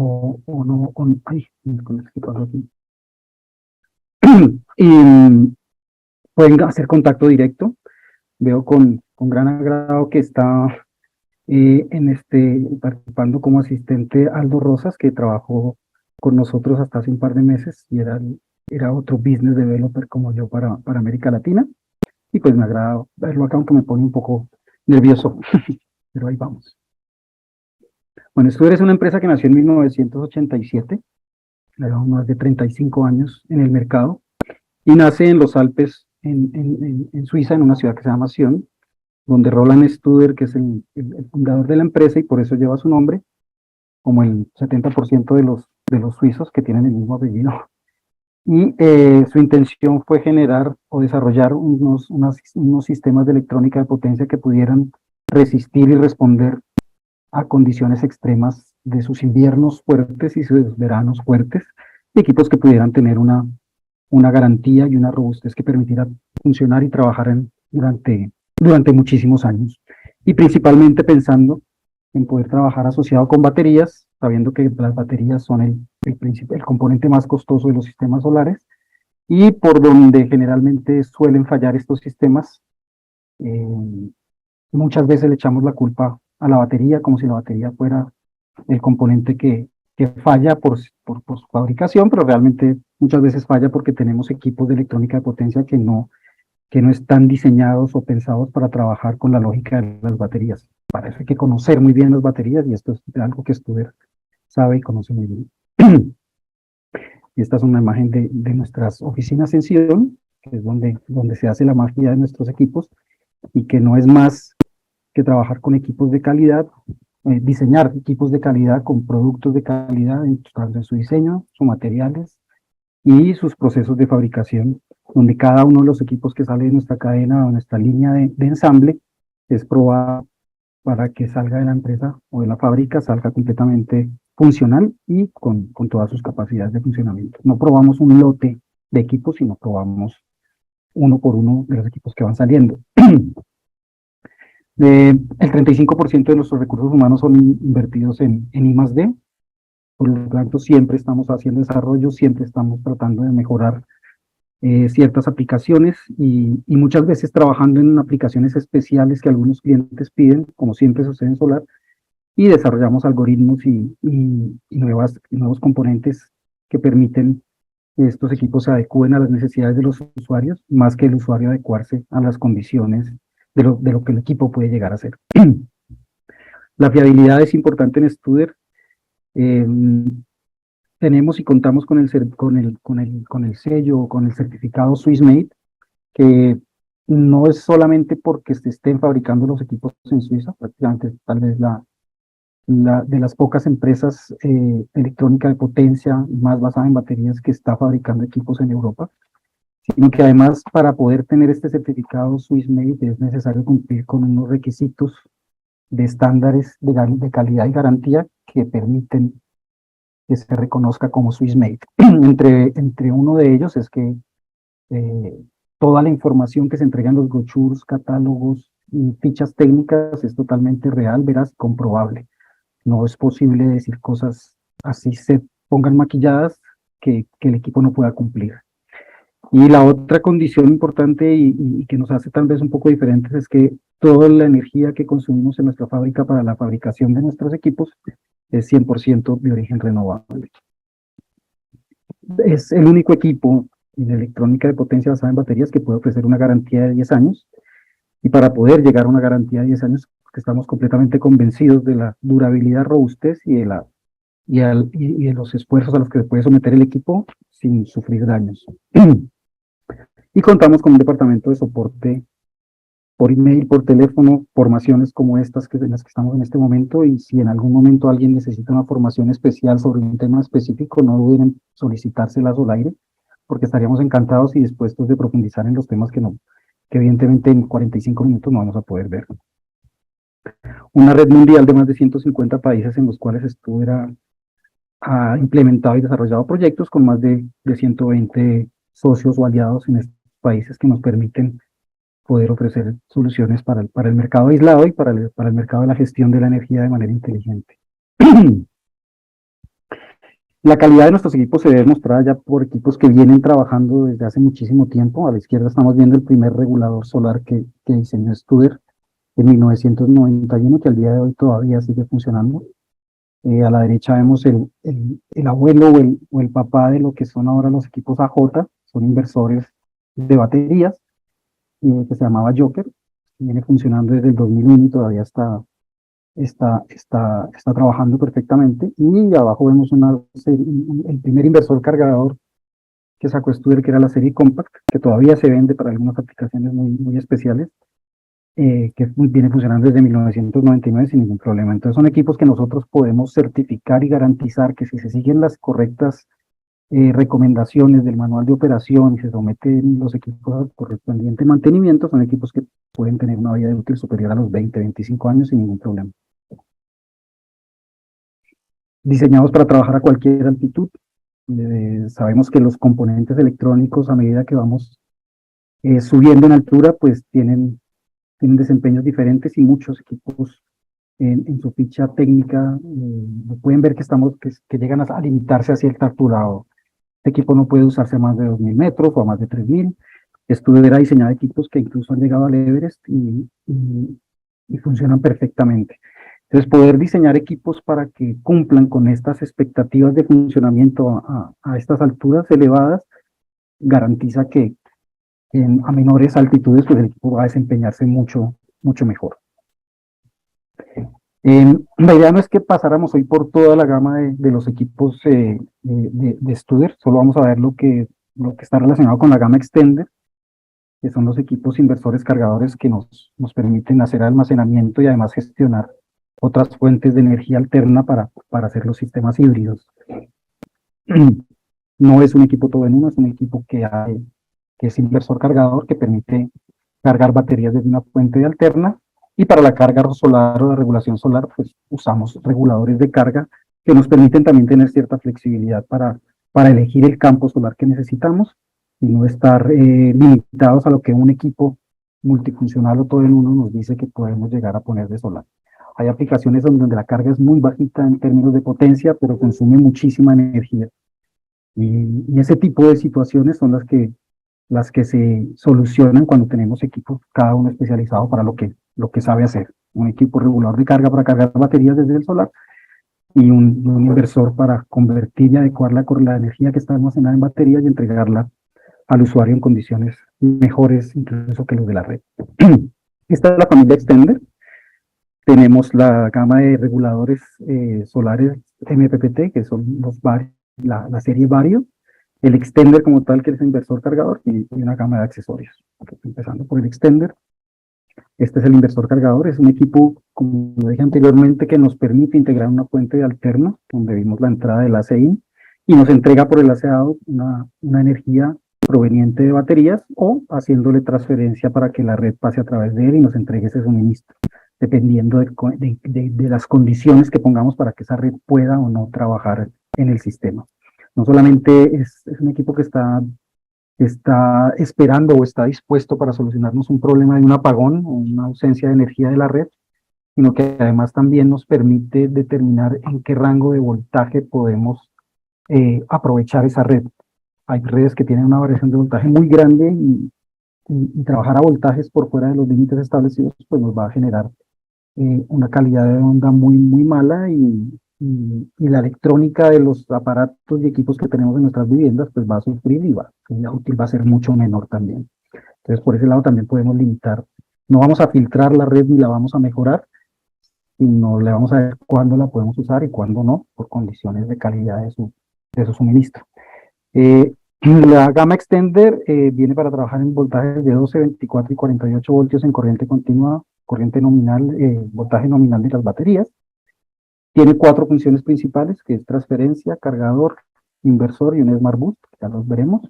o no, ay, ¿qué pasó aquí? Y pueden hacer contacto directo. Veo con gran agrado que está participando como asistente Aldo Rosas, que trabajó con nosotros hasta hace un par de meses y era otro business developer como yo para América Latina. Y pues me agrada verlo acá, aunque me pone un poco nervioso, pero ahí vamos. Bueno, Studer es una empresa que nació en 1987, llevamos más de 35 años en el mercado, y nace en los Alpes, en Suiza, en una ciudad que se llama Sion, donde Roland Studer, que es el fundador de la empresa y por eso lleva su nombre, como el 70% de los suizos que tienen el mismo apellido. Y su intención fue generar o desarrollar unos sistemas de electrónica de potencia que pudieran resistir y responder a condiciones extremas de sus inviernos fuertes y sus veranos fuertes, y equipos que pudieran tener una garantía y una robustez que permitiera funcionar y trabajar durante muchísimos años. Y principalmente pensando en poder trabajar asociado con baterías, sabiendo que las baterías son el componente más costoso de los sistemas solares, y por donde generalmente suelen fallar estos sistemas. Muchas veces le echamos la culpa a la batería, como si la batería fuera el componente que falla por su fabricación, pero realmente muchas veces falla porque tenemos equipos de electrónica de potencia que no están diseñados o pensados para trabajar con la lógica de las baterías. Para eso hay que conocer muy bien las baterías, y esto es algo que Studer sabe y conoce muy bien. Y esta es una imagen de nuestras oficinas en Sion, que es donde se hace la magia de nuestros equipos, y que no es más que trabajar con equipos de calidad, diseñar equipos de calidad con productos de calidad en su diseño, sus materiales y sus procesos de fabricación, donde cada uno de los equipos que sale de nuestra cadena o de nuestra línea de ensamble es probado para que salga de la empresa o de la fábrica, salga completamente funcional y con todas sus capacidades de funcionamiento. No probamos un lote de equipos, sino probamos uno por uno de los equipos que van saliendo. El 35% de nuestros recursos humanos son invertidos en I+D, por lo tanto siempre estamos haciendo desarrollo, siempre estamos tratando de mejorar ciertas aplicaciones y muchas veces trabajando en aplicaciones especiales que algunos clientes piden, como siempre sucede en Solar, y desarrollamos algoritmos y nuevos componentes que permiten que estos equipos se adecúen a las necesidades de los usuarios, más que el usuario adecuarse a las condiciones de lo que el equipo puede llegar a ser. La fiabilidad es importante en Studer. Eh, Tenemos y contamos con el sello, con el certificado SwissMade, que no es solamente porque se estén fabricando los equipos en Suiza, prácticamente tal vez de las pocas empresas electrónica de potencia más basada en baterías que está fabricando equipos en Europa, sino que además para poder tener este certificado SwissMade es necesario cumplir con unos requisitos de estándares de calidad y garantía que permiten que se reconozca como SwissMade. Entre uno de ellos es que toda la información que se entrega en los brochures, catálogos y fichas técnicas es totalmente real, veraz, comprobable. No es posible decir cosas así se pongan maquilladas que el equipo no pueda cumplir. Y la otra condición importante y que nos hace tal vez un poco diferentes es que toda la energía que consumimos en nuestra fábrica para la fabricación de nuestros equipos es 100% de origen renovable. Es el único equipo en electrónica de potencia basada en baterías que puede ofrecer una garantía de 10 años, y para poder llegar a una garantía de 10 años estamos completamente convencidos de la durabilidad, robustez y de los esfuerzos a los que se puede someter el equipo sin sufrir daños. Y contamos con un departamento de soporte por email, por teléfono, formaciones como estas en las que estamos en este momento, y si en algún momento alguien necesita una formación especial sobre un tema específico, no duden en solicitárselas al aire, porque estaríamos encantados y dispuestos de profundizar en los temas que evidentemente en 45 minutos no vamos a poder ver. Una red mundial de más de 150 países en los cuales ha implementado y desarrollado proyectos con más de 120 socios o aliados en estos países que nos permiten poder ofrecer soluciones para el mercado aislado y para el mercado de la gestión de la energía de manera inteligente. La calidad de nuestros equipos se ve demostrada ya por equipos que vienen trabajando desde hace muchísimo tiempo. A la izquierda estamos viendo el primer regulador solar que diseñó Studer en 1991, que al día de hoy todavía sigue funcionando. A la derecha vemos el abuelo o el papá de lo que son ahora los equipos AJ, son inversores de baterías, que se llamaba Joker, viene funcionando desde el 2001 y todavía está trabajando perfectamente. Y abajo vemos el primer inversor cargador que sacó Studer, que era la serie Compact, que todavía se vende para algunas aplicaciones muy especiales, que viene funcionando desde 1999 sin ningún problema. Entonces son equipos que nosotros podemos certificar y garantizar que si se siguen las correctas recomendaciones del manual de operación y se someten los equipos al correspondiente mantenimiento, son equipos que pueden tener una vida útil superior a los 20-25 años sin ningún problema. Diseñados para trabajar a cualquier altitud. Sabemos que los componentes electrónicos, a medida que vamos subiendo en altura, pues tienen desempeños diferentes, y muchos equipos en su ficha técnica pueden ver que llegan a limitarse a cierta altura. Este equipo no puede usarse a más de 2.000 metros o a más de 3.000. Studer ha diseñado equipos que incluso han llegado al Everest y funcionan perfectamente. Entonces, poder diseñar equipos para que cumplan con estas expectativas de funcionamiento a estas alturas elevadas garantiza que a menores altitudes pues el equipo va a desempeñarse mucho mejor. La idea no es que pasáramos hoy por toda la gama de los equipos de Studer, solo vamos a ver lo que está relacionado con la gama Extender, que son los equipos inversores cargadores que nos permiten hacer almacenamiento y además gestionar otras fuentes de energía alterna para hacer los sistemas híbridos. No es un equipo todo en uno, es un equipo que es inversor cargador, que permite cargar baterías desde una fuente alterna, y para la carga solar o la regulación solar, pues usamos reguladores de carga que nos permiten también tener cierta flexibilidad para elegir el campo solar que necesitamos y no estar limitados a lo que un equipo multifuncional o todo en uno nos dice que podemos llegar a poner de solar. Hay aplicaciones donde la carga es muy bajita en términos de potencia, pero consume muchísima energía. Y ese tipo de situaciones son las que se solucionan cuando tenemos equipos, cada uno especializado para lo que sabe hacer. Un equipo regulador de carga para cargar baterías desde el solar, y un inversor para convertir y adecuarla con la energía que está almacenada en baterías y entregarla al usuario en condiciones mejores incluso que los de la red. Esta es la familia Extender. Tenemos la gama de reguladores solares MPPT, que son la serie Vario, el Extender como tal, que es el inversor cargador, y una gama de accesorios. Empezando por el Extender. Este es el inversor cargador, es un equipo, como lo dije anteriormente, que nos permite integrar una fuente alterna, donde vimos la entrada del ACIN, y nos entrega por el ACAO una energía proveniente de baterías, o haciéndole transferencia para que la red pase a través de él y nos entregue ese suministro, dependiendo de las condiciones que pongamos para que esa red pueda o no trabajar en el sistema. No solamente es un equipo que está esperando o está dispuesto para solucionarnos un problema de un apagón o una ausencia de energía de la red, sino que además también nos permite determinar en qué rango de voltaje podemos aprovechar esa red. Hay redes que tienen una variación de voltaje muy grande, y trabajar a voltajes por fuera de los límites establecidos pues nos va a generar una calidad de onda muy mala, y la electrónica de los aparatos y equipos que tenemos en nuestras viviendas pues va a sufrir, y la útil va a ser mucho menor también. Entonces por ese lado también podemos limitar. No vamos a filtrar la red ni la vamos a mejorar, sino le vamos a ver cuándo la podemos usar y cuándo no, por condiciones de calidad de su suministro. La gama Extender viene para trabajar en voltajes de 12, 24 y 48 voltios en corriente continua, corriente nominal, voltaje nominal de las baterías. Tiene 4 funciones principales, que es transferencia, cargador, inversor y un Smart Boost, ya los veremos.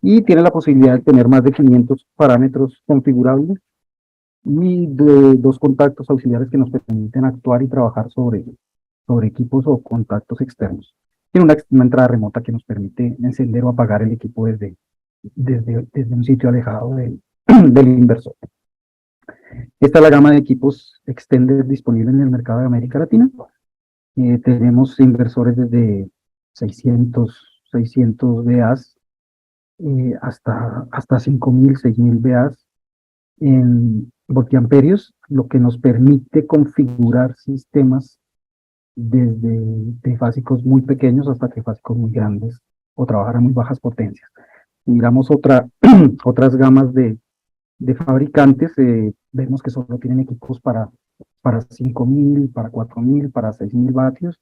Y tiene la posibilidad de tener más de 500 parámetros configurables y de 2 contactos auxiliares que nos permiten actuar y trabajar sobre equipos o contactos externos. Tiene una entrada remota que nos permite encender o apagar el equipo desde un sitio alejado del inversor. Esta es la gama de equipos Extender disponible en el mercado de América Latina. Tenemos inversores desde 600 VAs, hasta 5.000, 6.000 VAs en voltiamperios, lo que nos permite configurar sistemas desde trifásicos muy pequeños hasta trifásicos muy grandes o trabajar a muy bajas potencias. Miramos otras gamas de fabricantes, vemos que solo tienen equipos para 5.000, para 4.000, para 6.000 vatios,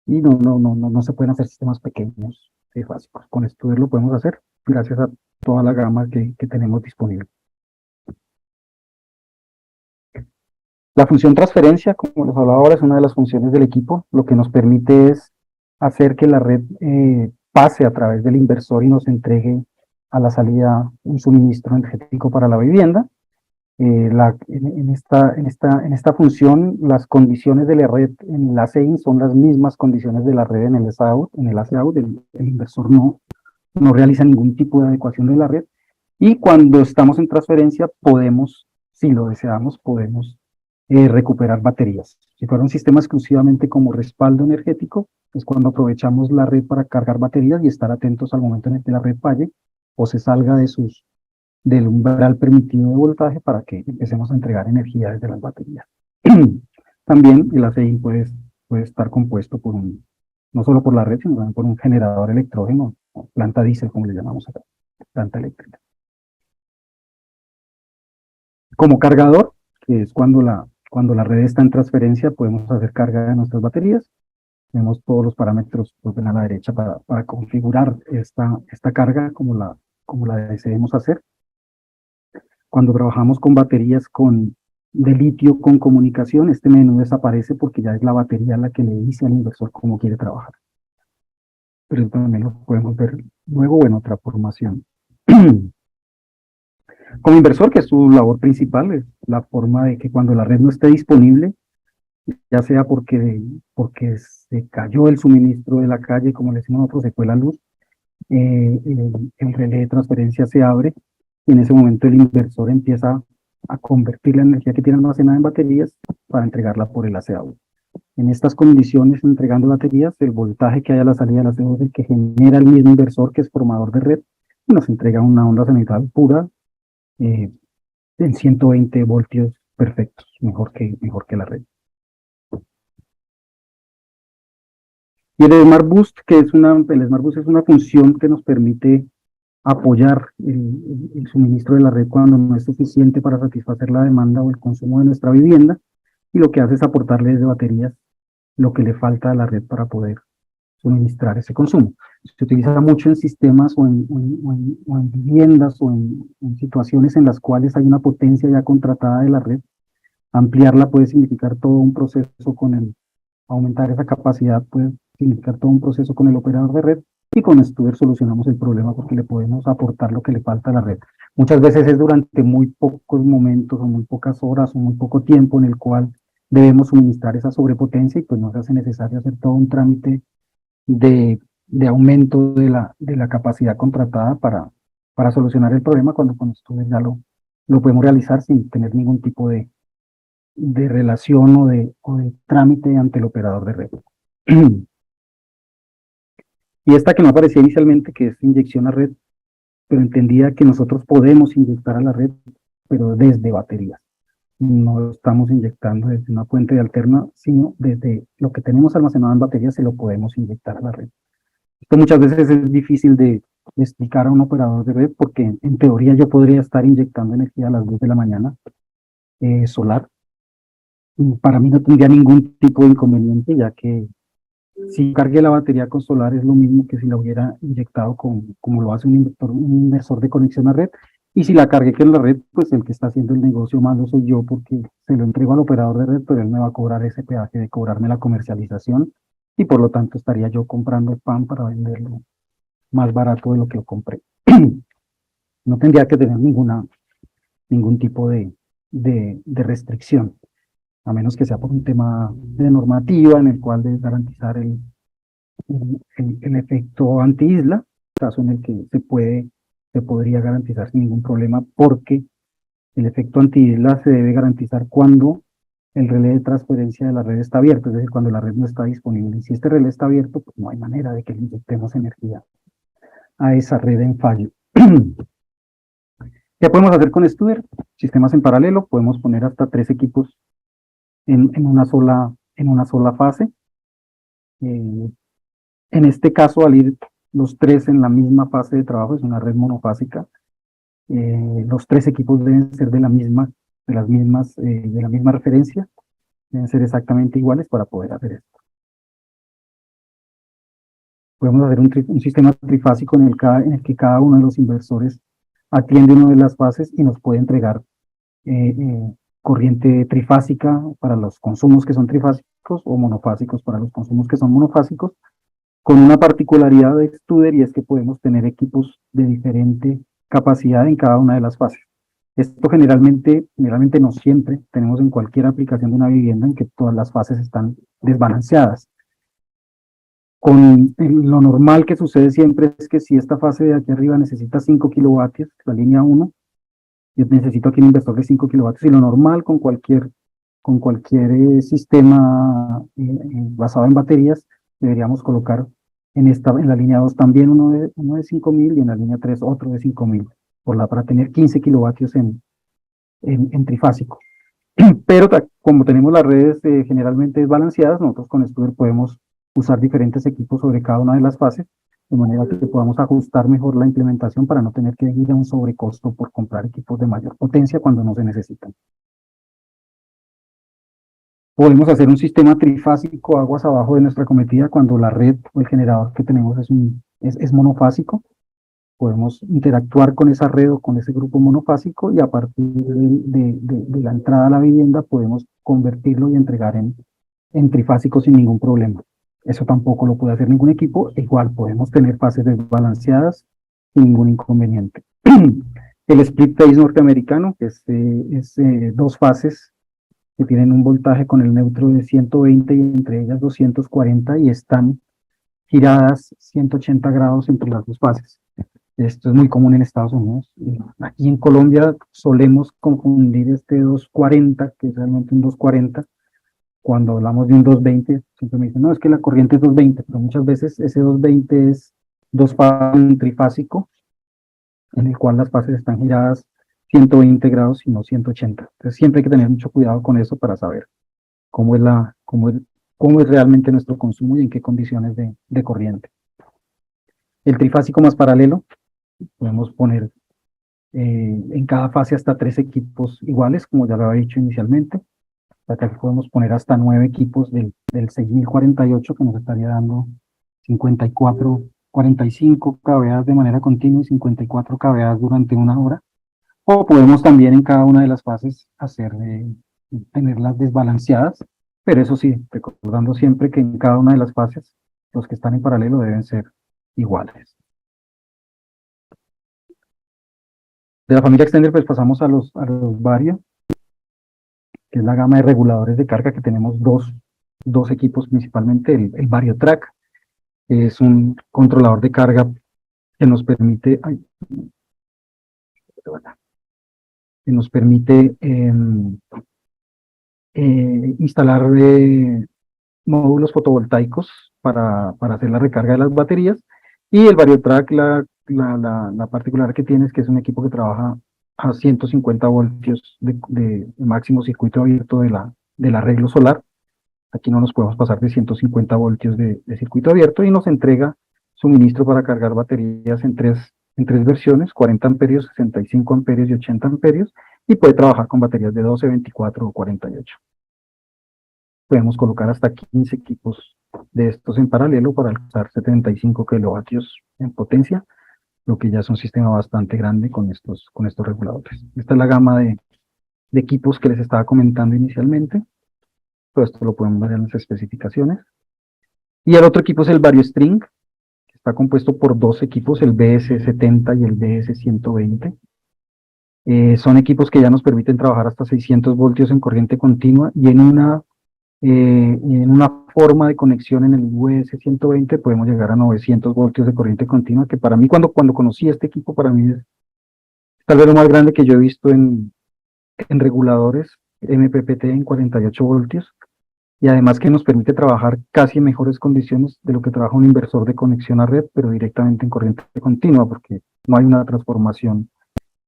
y no se pueden hacer sistemas pequeños trifásicos. Con esto lo podemos hacer gracias a toda la gama que tenemos disponible. La función transferencia, como les hablaba ahora, es una de las funciones del equipo. Lo que nos permite es hacer que la red pase a través del inversor y nos entregue a la salida un suministro energético para la vivienda. En esta función, las condiciones de la red en el AC-IN son las mismas condiciones de la red en el AC-OUT. En el AC-OUT el inversor no realiza ningún tipo de adecuación de la red, y cuando estamos en transferencia podemos, si lo deseamos, podemos recuperar baterías. Si fuera un sistema exclusivamente como respaldo energético, es cuando aprovechamos la red para cargar baterías y estar atentos al momento en el que la red falle o se salga del umbral permitido de voltaje para que empecemos a entregar energía desde las baterías. También el ACI puede estar compuesto no solo por la red, sino también por un generador electrógeno, o planta diésel, como le llamamos acá, planta eléctrica. Como cargador, que es cuando la red está en transferencia, podemos hacer carga de nuestras baterías. Tenemos todos los parámetros a la derecha para configurar esta carga como la deseemos hacer. Cuando trabajamos con baterías de litio con comunicación, este menú desaparece porque ya es la batería la que le dice al inversor cómo quiere trabajar. Pero también lo podemos ver luego o en otra formación. Como inversor, que es su labor principal, es la forma de que cuando la red no esté disponible, ya sea porque se cayó el suministro de la calle, como le decimos nosotros, se fue la luz, el relé de transferencia se abre, y en ese momento el inversor empieza a convertir la energía que tiene almacenada en baterías para entregarla por el AC-OUT. En estas condiciones, entregando baterías, el voltaje que hay a la salida del AC-OUT es el que genera el mismo inversor, que es formador de red, y nos entrega una onda cenital pura en 120 voltios perfectos, mejor que la red. Y el Smart Boost, el Smart Boost es una función que nos permite apoyar el suministro de la red cuando no es suficiente para satisfacer la demanda o el consumo de nuestra vivienda, y lo que hace es aportarle desde baterías lo que le falta a la red para poder suministrar ese consumo. Se utiliza mucho en sistemas o en viviendas o en situaciones en las cuales hay una potencia ya contratada de la red. Ampliarla puede significar todo un proceso aumentar esa capacidad puede significar todo un proceso con el operador de red, y con Studer solucionamos el problema porque le podemos aportar lo que le falta a la red. Muchas veces es durante muy pocos momentos o muy pocas horas o muy poco tiempo en el cual debemos suministrar esa sobrepotencia, y pues no se hace necesario hacer todo un trámite de aumento de la capacidad contratada para solucionar el problema, cuando con Studer ya lo podemos realizar sin tener ningún tipo de relación o de trámite ante el operador de red. Y esta que no aparecía inicialmente, que es inyección a red, pero entendía que nosotros podemos inyectar a la red, pero desde baterías. No estamos inyectando desde una fuente alterna, sino desde lo que tenemos almacenado en baterías se lo podemos inyectar a la red. Esto muchas veces es difícil de explicar a un operador de red, porque en teoría yo podría estar inyectando energía a las 2 de la mañana solar. Para mí no tendría ningún tipo de inconveniente, ya que si cargue la batería con solar es lo mismo que si la hubiera inyectado como lo hace un inversor de conexión a red. Y si la cargué con la red, pues el que está haciendo el negocio malo soy yo, porque se lo entrego al operador de red, pero él me va a cobrar ese peaje de cobrarme la comercialización, y por lo tanto estaría yo comprando pan para venderlo más barato de lo que lo compré. No tendría que tener ningún tipo de restricción, a menos que sea por un tema de normativa en el cual debe garantizar el efecto anti-isla, caso en el que se podría garantizar sin ningún problema, porque el efecto anti-isla se debe garantizar cuando el relé de transferencia de la red está abierto, es decir, cuando la red no está disponible. Y si este relé está abierto, pues no hay manera de que le inyectemos energía a esa red en fallo. ¿Qué podemos hacer con Studer? Sistemas en paralelo, podemos poner hasta 3 equipos en una sola fase. En este caso, al ir los 3 en la misma fase de trabajo, es una red monofásica, los 3 equipos deben ser de la misma referencia, deben ser exactamente iguales para poder hacer esto. Podemos hacer un sistema trifásico en el que cada uno de los inversores atiende una de las fases y nos puede entregar corriente trifásica para los consumos que son trifásicos o monofásicos para los consumos que son monofásicos, con una particularidad de Studer, y es que podemos tener equipos de diferente capacidad en cada una de las fases. Esto generalmente no siempre, tenemos en cualquier aplicación de una vivienda en que todas las fases están desbalanceadas. Lo normal que sucede siempre es que si esta fase de aquí arriba necesita 5 kilovatios, la línea 1, yo necesito aquí un inversor de 5 kilovatios, y lo normal con cualquier sistema basado en baterías, deberíamos colocar en la línea 2 también uno de 5.000 y en la línea 3 otro de 5.000, para tener 15 kilovatios en trifásico. Pero como tenemos las redes generalmente desbalanceadas, nosotros con Studer podemos usar diferentes equipos sobre cada una de las fases, de manera que podamos ajustar mejor la implementación para no tener que ir a un sobrecosto por comprar equipos de mayor potencia cuando no se necesitan. Podemos hacer un sistema trifásico aguas abajo de nuestra cometida cuando la red o el generador que tenemos es monofásico. Podemos interactuar con esa red o con ese grupo monofásico, y a partir de la entrada a la vivienda podemos convertirlo y entregar en trifásico sin ningún problema. Eso tampoco lo puede hacer ningún equipo. Igual podemos tener fases desbalanceadas sin ningún inconveniente. El split phase norteamericano, que es 2 fases que tienen un voltaje con el neutro de 120 y entre ellas 240, y están giradas 180 grados entre las 2 fases. Esto es muy común en Estados Unidos. Aquí en Colombia solemos confundir este 240, que es realmente un 240, cuando hablamos de un 220, siempre me dicen, no, es que la corriente es 220, pero muchas veces ese 220 es 2 fases trifásico, en el cual las fases están giradas 120 grados y no 180. Entonces siempre hay que tener mucho cuidado con eso para saber cómo es realmente nuestro consumo y en qué condiciones de corriente. El trifásico más paralelo, podemos poner en cada fase hasta 3 equipos iguales, como ya lo había dicho inicialmente. Acá podemos poner hasta 9 equipos del 6048, que nos estaría dando 45 kVA de manera continua y 54 kVA durante una hora. O podemos también en cada una de las fases tenerlas desbalanceadas, pero eso sí, recordando siempre que en cada una de las fases los que están en paralelo deben ser iguales. De la familia extender, pues pasamos a los Vario, que es la gama de reguladores de carga, que tenemos dos equipos principalmente. El VarioTrack es un controlador de carga que nos permite, instalar módulos fotovoltaicos para hacer la recarga de las baterías. Y el VarioTrack, la particular que tiene es que es un equipo que trabaja a 150 voltios de máximo circuito abierto del arreglo solar. Aquí no nos podemos pasar de 150 voltios de circuito abierto, y nos entrega suministro para cargar baterías en tres versiones: 40 amperios, 65 amperios y 80 amperios, y puede trabajar con baterías de 12, 24 o 48. Podemos colocar hasta 15 equipos de estos en paralelo para alcanzar 75 kilovatios en potencia, lo que ya es un sistema bastante grande con estos reguladores. Esta es la gama de equipos que les estaba comentando inicialmente. Todo esto lo podemos ver en las especificaciones. Y el otro equipo es el VarioString, que está compuesto por 2 equipos, el BS70 y el BS120. Son equipos que ya nos permiten trabajar hasta 600 voltios en corriente continua, y en una forma de conexión en el US120 podemos llegar a 900 voltios de corriente continua, que para mí, cuando conocí este equipo, para mí es tal vez lo más grande que yo he visto en reguladores. MPPT en 48 voltios, y además que nos permite trabajar casi en mejores condiciones de lo que trabaja un inversor de conexión a red, pero directamente en corriente continua, porque no hay una transformación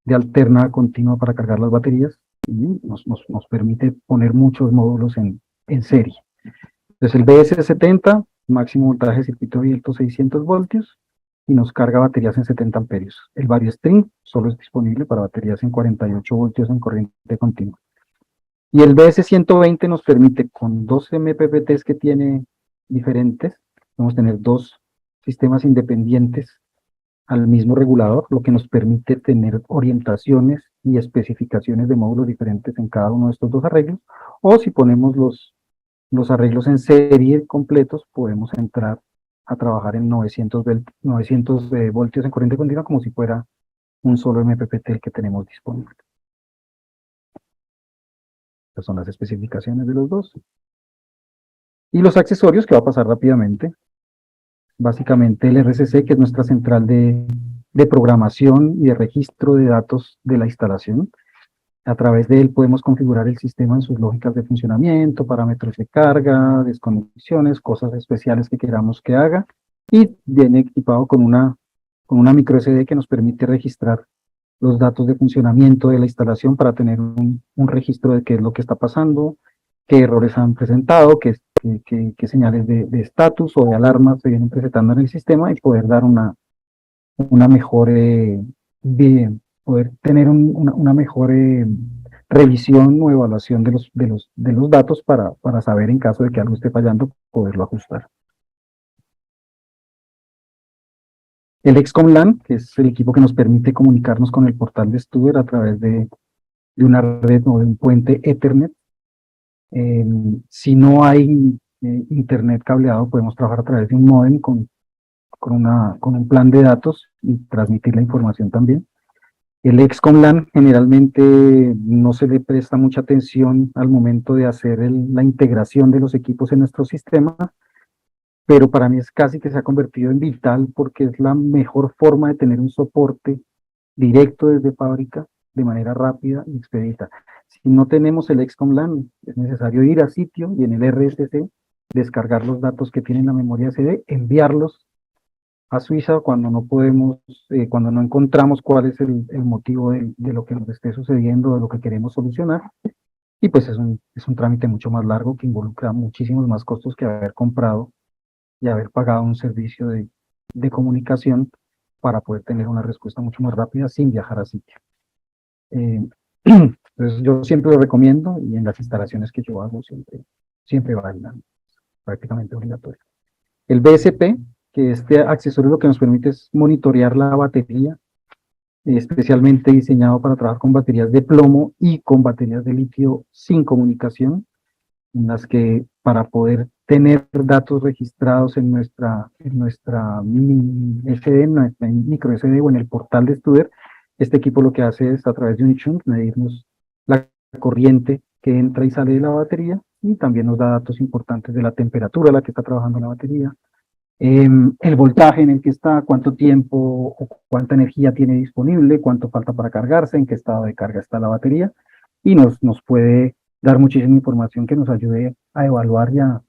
de alterna a continua para cargar las baterías, y nos permite poner muchos módulos en serie. Entonces el BS70, máximo voltaje de circuito abierto 600 voltios, y nos carga baterías en 70 amperios. El VarioString solo es disponible para baterías en 48 voltios en corriente continua. Y el BS120 nos permite, con dos MPPTs que tiene diferentes, vamos a tener dos sistemas independientes al mismo regulador, lo que nos permite tener orientaciones y especificaciones de módulos diferentes en cada uno de estos dos arreglos, o si ponemos los arreglos en serie completos, podemos entrar a trabajar en 900 voltios en corriente continua como si fuera un solo MPPT el que tenemos disponible. Estas son las especificaciones de los dos. Y los accesorios, que va a pasar rápidamente. Básicamente el RCC, que es nuestra central de programación y de registro de datos de la instalación. A través de él podemos configurar el sistema en sus lógicas de funcionamiento, parámetros de carga, desconexiones, cosas especiales que queramos que haga. Y viene equipado con una micro SD que nos permite registrar los datos de funcionamiento de la instalación para tener un registro de qué es lo que está pasando, qué errores han presentado, qué señales de estatus o de alarma se vienen presentando en el sistema, y poder dar una mejor, poder tener una mejor revisión o evaluación de los datos para saber, en caso de que algo esté fallando, poderlo ajustar. El XCOM LAN, que es el equipo que nos permite comunicarnos con el portal de Stuber a través de una red o de un puente Ethernet. Si no hay internet cableado, podemos trabajar a través de un módem con un plan de datos y transmitir la información también. El XCOM LAN generalmente no se le presta mucha atención al momento de hacer la integración de los equipos en nuestro sistema, pero para mí es casi que se ha convertido en vital, porque es la mejor forma de tener un soporte directo desde fábrica de manera rápida y expedita. Si no tenemos el XCOM LAN, es necesario ir a sitio y en el RSC descargar los datos que tienen la memoria CD, enviarlos a Suiza cuando no podemos, cuando no encontramos cuál es el motivo de lo que nos esté sucediendo, de lo que queremos solucionar. Y pues es un trámite mucho más largo que involucra muchísimos más costos que haber comprado y haber pagado un servicio de comunicación para poder tener una respuesta mucho más rápida sin viajar a sitio. Entonces yo siempre lo recomiendo, y en las instalaciones que yo hago siempre bailan, prácticamente obligatorio. El BSP, que este accesorio lo que nos permite es monitorear la batería, especialmente diseñado para trabajar con baterías de plomo y con baterías de litio sin comunicación, en las que, para poder tener datos registrados en nuestra mini SD, en nuestra micro SD o en el portal de Studer, este equipo lo que hace es, a través de un shunt, medirnos la corriente que entra y sale de la batería, y también nos da datos importantes de la temperatura a la que está trabajando la batería, el voltaje en el que está, cuánto tiempo o cuánta energía tiene disponible, cuánto falta para cargarse, en qué estado de carga está la batería, y nos puede dar muchísima información que nos ayude a evaluar y a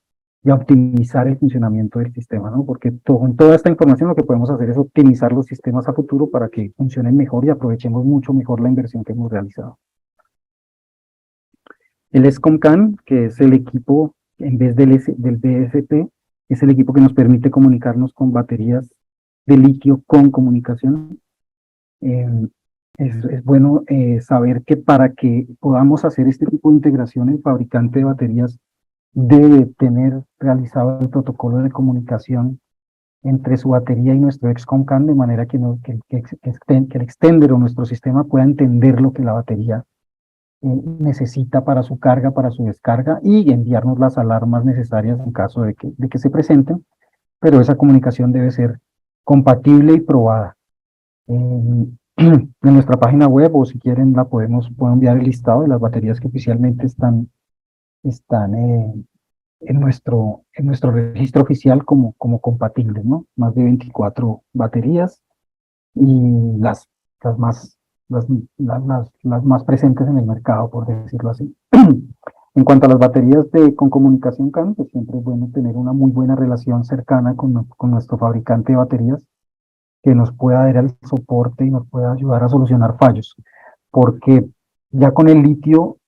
optimizar el funcionamiento del sistema, ¿no? Porque con toda esta información lo que podemos hacer es optimizar los sistemas a futuro para que funcionen mejor y aprovechemos mucho mejor la inversión que hemos realizado. El SCOMCAN, que es el equipo, en vez del BSP, es el equipo que nos permite comunicarnos con baterías de litio con comunicación. Es bueno saber que para que podamos hacer este tipo de integración, el fabricante de baterías debe tener realizado el protocolo de comunicación entre su batería y nuestro XCOM-CAN, de manera que el extender o nuestro sistema pueda entender lo que la batería necesita para su carga, para su descarga, y enviarnos las alarmas necesarias en caso de que se presenten, pero esa comunicación debe ser compatible y probada. En nuestra página web, o si quieren puedo enviar el listado de las baterías que oficialmente están en nuestro registro oficial como compatibles, ¿no? Más de 24 baterías, y las más las, las más presentes en el mercado, por decirlo así. En cuanto a las baterías con comunicación CAN, pues siempre es bueno tener una muy buena relación cercana con nuestro fabricante de baterías que nos pueda dar el soporte y nos pueda ayudar a solucionar fallos, porque ya con el litio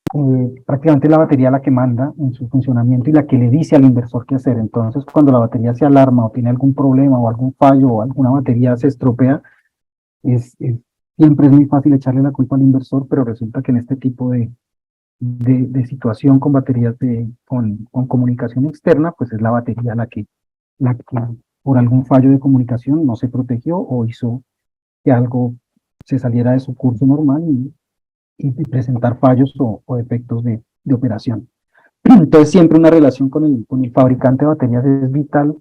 prácticamente es la batería la que manda en su funcionamiento y la que le dice al inversor qué hacer. Entonces, cuando la batería se alarma o tiene algún problema o algún fallo o alguna batería se estropea, siempre es muy fácil echarle la culpa al inversor, pero resulta que en este tipo de situación con baterías con comunicación externa, pues es la batería la que por algún fallo de comunicación no se protegió o hizo que algo se saliera de su curso normal y presentar fallos o defectos de operación. Entonces siempre una relación con el fabricante de baterías es vital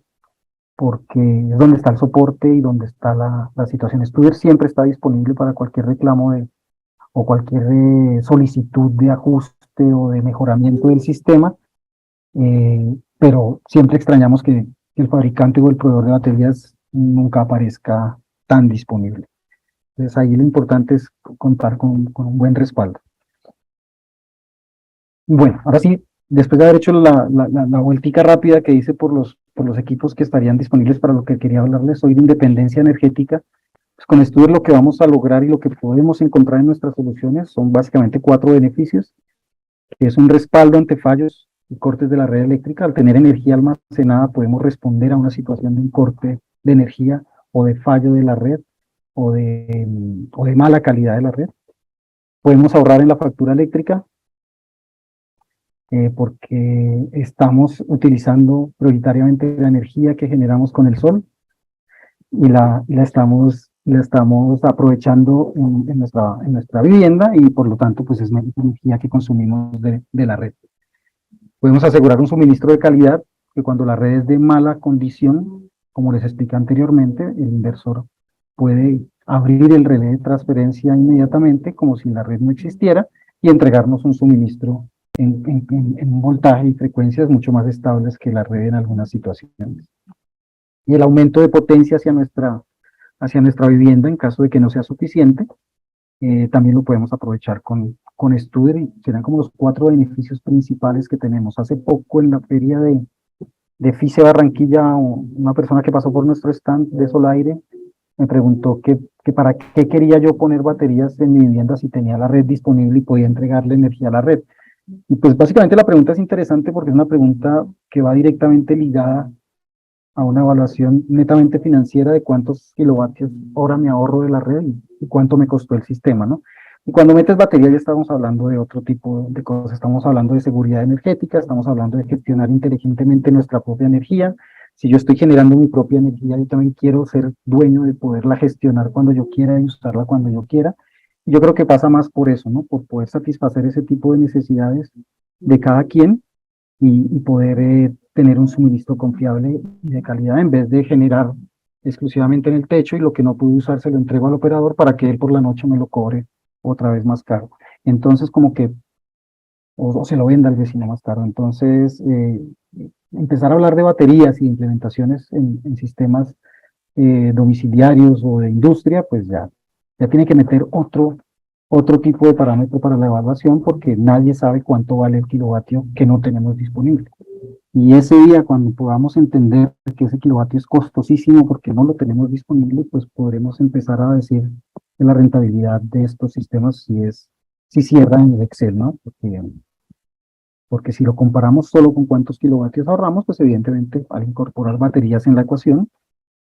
porque es donde está el soporte y donde está la situación. Studer siempre está disponible para cualquier reclamo o cualquier solicitud de ajuste o de mejoramiento del sistema, pero siempre extrañamos que el fabricante o el proveedor de baterías nunca aparezca tan disponible. Entonces ahí lo importante es contar con un buen respaldo. Bueno, ahora sí, después de haber hecho la vueltica rápida que hice por los equipos que estarían disponibles para lo que quería hablarles hoy de independencia energética, pues con estudios lo que vamos a lograr y lo que podemos encontrar en nuestras soluciones son básicamente 4 beneficios, que es un respaldo ante fallos y cortes de la red eléctrica. Al tener energía almacenada podemos responder a una situación de un corte de energía o de fallo de la red o de mala calidad de la red. Podemos ahorrar en la factura eléctrica porque estamos utilizando prioritariamente la energía que generamos con el sol y la estamos aprovechando en nuestra vivienda y por lo tanto pues es menos energía que consumimos de la red. Podemos asegurar un suministro de calidad que cuando la red es de mala condición, como les expliqué anteriormente, el inversor puede abrir el relé de transferencia inmediatamente como si la red no existiera y entregarnos un suministro en un voltaje y frecuencias mucho más estables que la red en algunas situaciones. Y el aumento de potencia hacia nuestra vivienda en caso de que no sea suficiente, también lo podemos aprovechar con Studer y serán como los 4 beneficios principales que tenemos. Hace poco en la feria de FICE Barranquilla, una persona que pasó por nuestro stand de Solaire me preguntó que para qué quería yo poner baterías en mi vivienda si tenía la red disponible y podía entregarle energía a la red. Y pues básicamente la pregunta es interesante porque es una pregunta que va directamente ligada a una evaluación netamente financiera de cuántos kilovatios hora me ahorro de la red y cuánto me costó el sistema, ¿no? Y cuando metes batería ya estamos hablando de otro tipo de cosas, estamos hablando de seguridad energética, estamos hablando de gestionar inteligentemente nuestra propia energía. Si yo estoy generando mi propia energía, yo también quiero ser dueño de poderla gestionar cuando yo quiera y usarla cuando yo quiera. Y yo creo que pasa más por eso, ¿no? Por poder satisfacer ese tipo de necesidades de cada quien y poder tener un suministro confiable y de calidad en vez de generar exclusivamente en el techo y lo que no pude usar se lo entrego al operador para que él por la noche me lo cobre otra vez más caro. Entonces como que, o se lo venda al vecino más caro. Entonces, empezar a hablar de baterías y implementaciones en sistemas domiciliarios o de industria, pues ya tiene que meter otro tipo de parámetro para la evaluación porque nadie sabe cuánto vale el kilovatio que no tenemos disponible. Y ese día, cuando podamos entender que ese kilovatio es costosísimo porque no lo tenemos disponible, pues podremos empezar a decir que la rentabilidad de estos sistemas si cierra en el Excel, ¿no? Porque si lo comparamos solo con cuántos kilovatios ahorramos, pues evidentemente al incorporar baterías en la ecuación,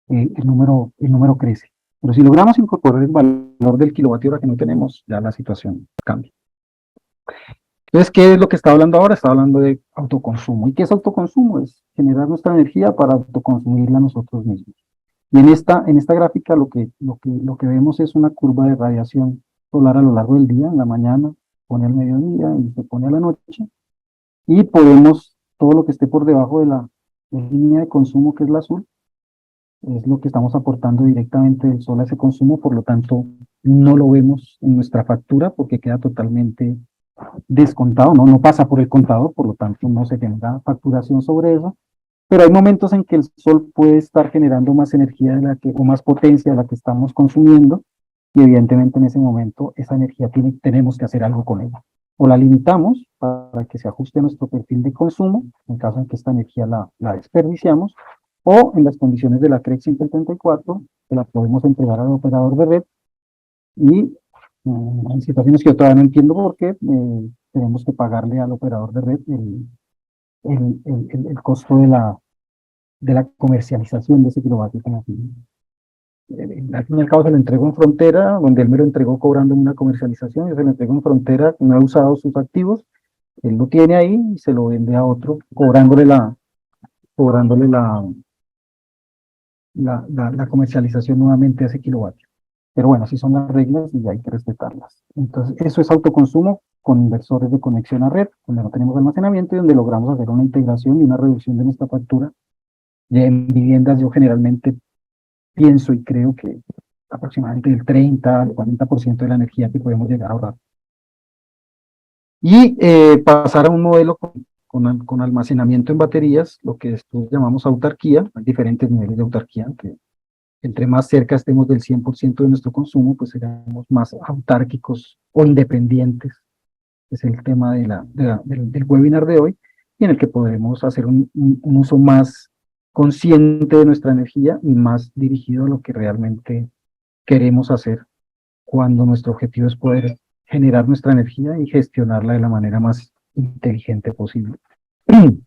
el número crece. Pero si logramos incorporar el valor del kilovatio hora que no tenemos, ya la situación cambia. Entonces, ¿qué es lo que está hablando ahora? Está hablando de autoconsumo. ¿Y qué es autoconsumo? Es generar nuestra energía para autoconsumirla nosotros mismos. Y en esta gráfica lo que vemos es una curva de radiación solar a lo largo del día, en la mañana, pone al mediodía y se pone a la noche. Y podemos, todo lo que esté por debajo de la línea de consumo, que es la azul, es lo que estamos aportando directamente del sol a ese consumo, por lo tanto, no lo vemos en nuestra factura porque queda totalmente descontado, no pasa por el contador, por lo tanto no se genera facturación sobre eso, pero hay momentos en que el sol puede estar generando más energía o más potencia de la que estamos consumiendo, y evidentemente en ese momento esa energía tenemos que hacer algo con ella. O la limitamos para que se ajuste a nuestro perfil de consumo, en caso en que esta energía la desperdiciamos, o en las condiciones de la CREC 134, que la podemos entregar al operador de red y en situaciones que yo todavía no entiendo por qué, tenemos que pagarle al operador de red el costo de la comercialización de ese kilovatio. Al fin y al cabo se lo entrego en frontera, donde él me lo entregó cobrando una comercialización, yo se lo entrego en frontera, no he usado sus activos, él lo tiene ahí y se lo vende a otro, cobrándole la comercialización nuevamente a ese kilovatio. Pero bueno, así son las reglas y hay que respetarlas. Entonces, eso es autoconsumo con inversores de conexión a red, donde no tenemos almacenamiento y donde logramos hacer una integración y una reducción de nuestra factura. Y en viviendas yo generalmente pienso y creo que aproximadamente del 30 al 40% de la energía que podemos llegar a ahorrar. Y pasar a un modelo con almacenamiento en baterías, lo que después llamamos autarquía. Hay diferentes niveles de autarquía, que entre más cerca estemos del 100% de nuestro consumo, pues seremos más autárquicos o independientes. Es el tema del webinar de hoy, y en el que podremos hacer un uso más consciente de nuestra energía y más dirigido a lo que realmente queremos hacer, cuando nuestro objetivo es poder generar nuestra energía y gestionarla de la manera más inteligente posible. En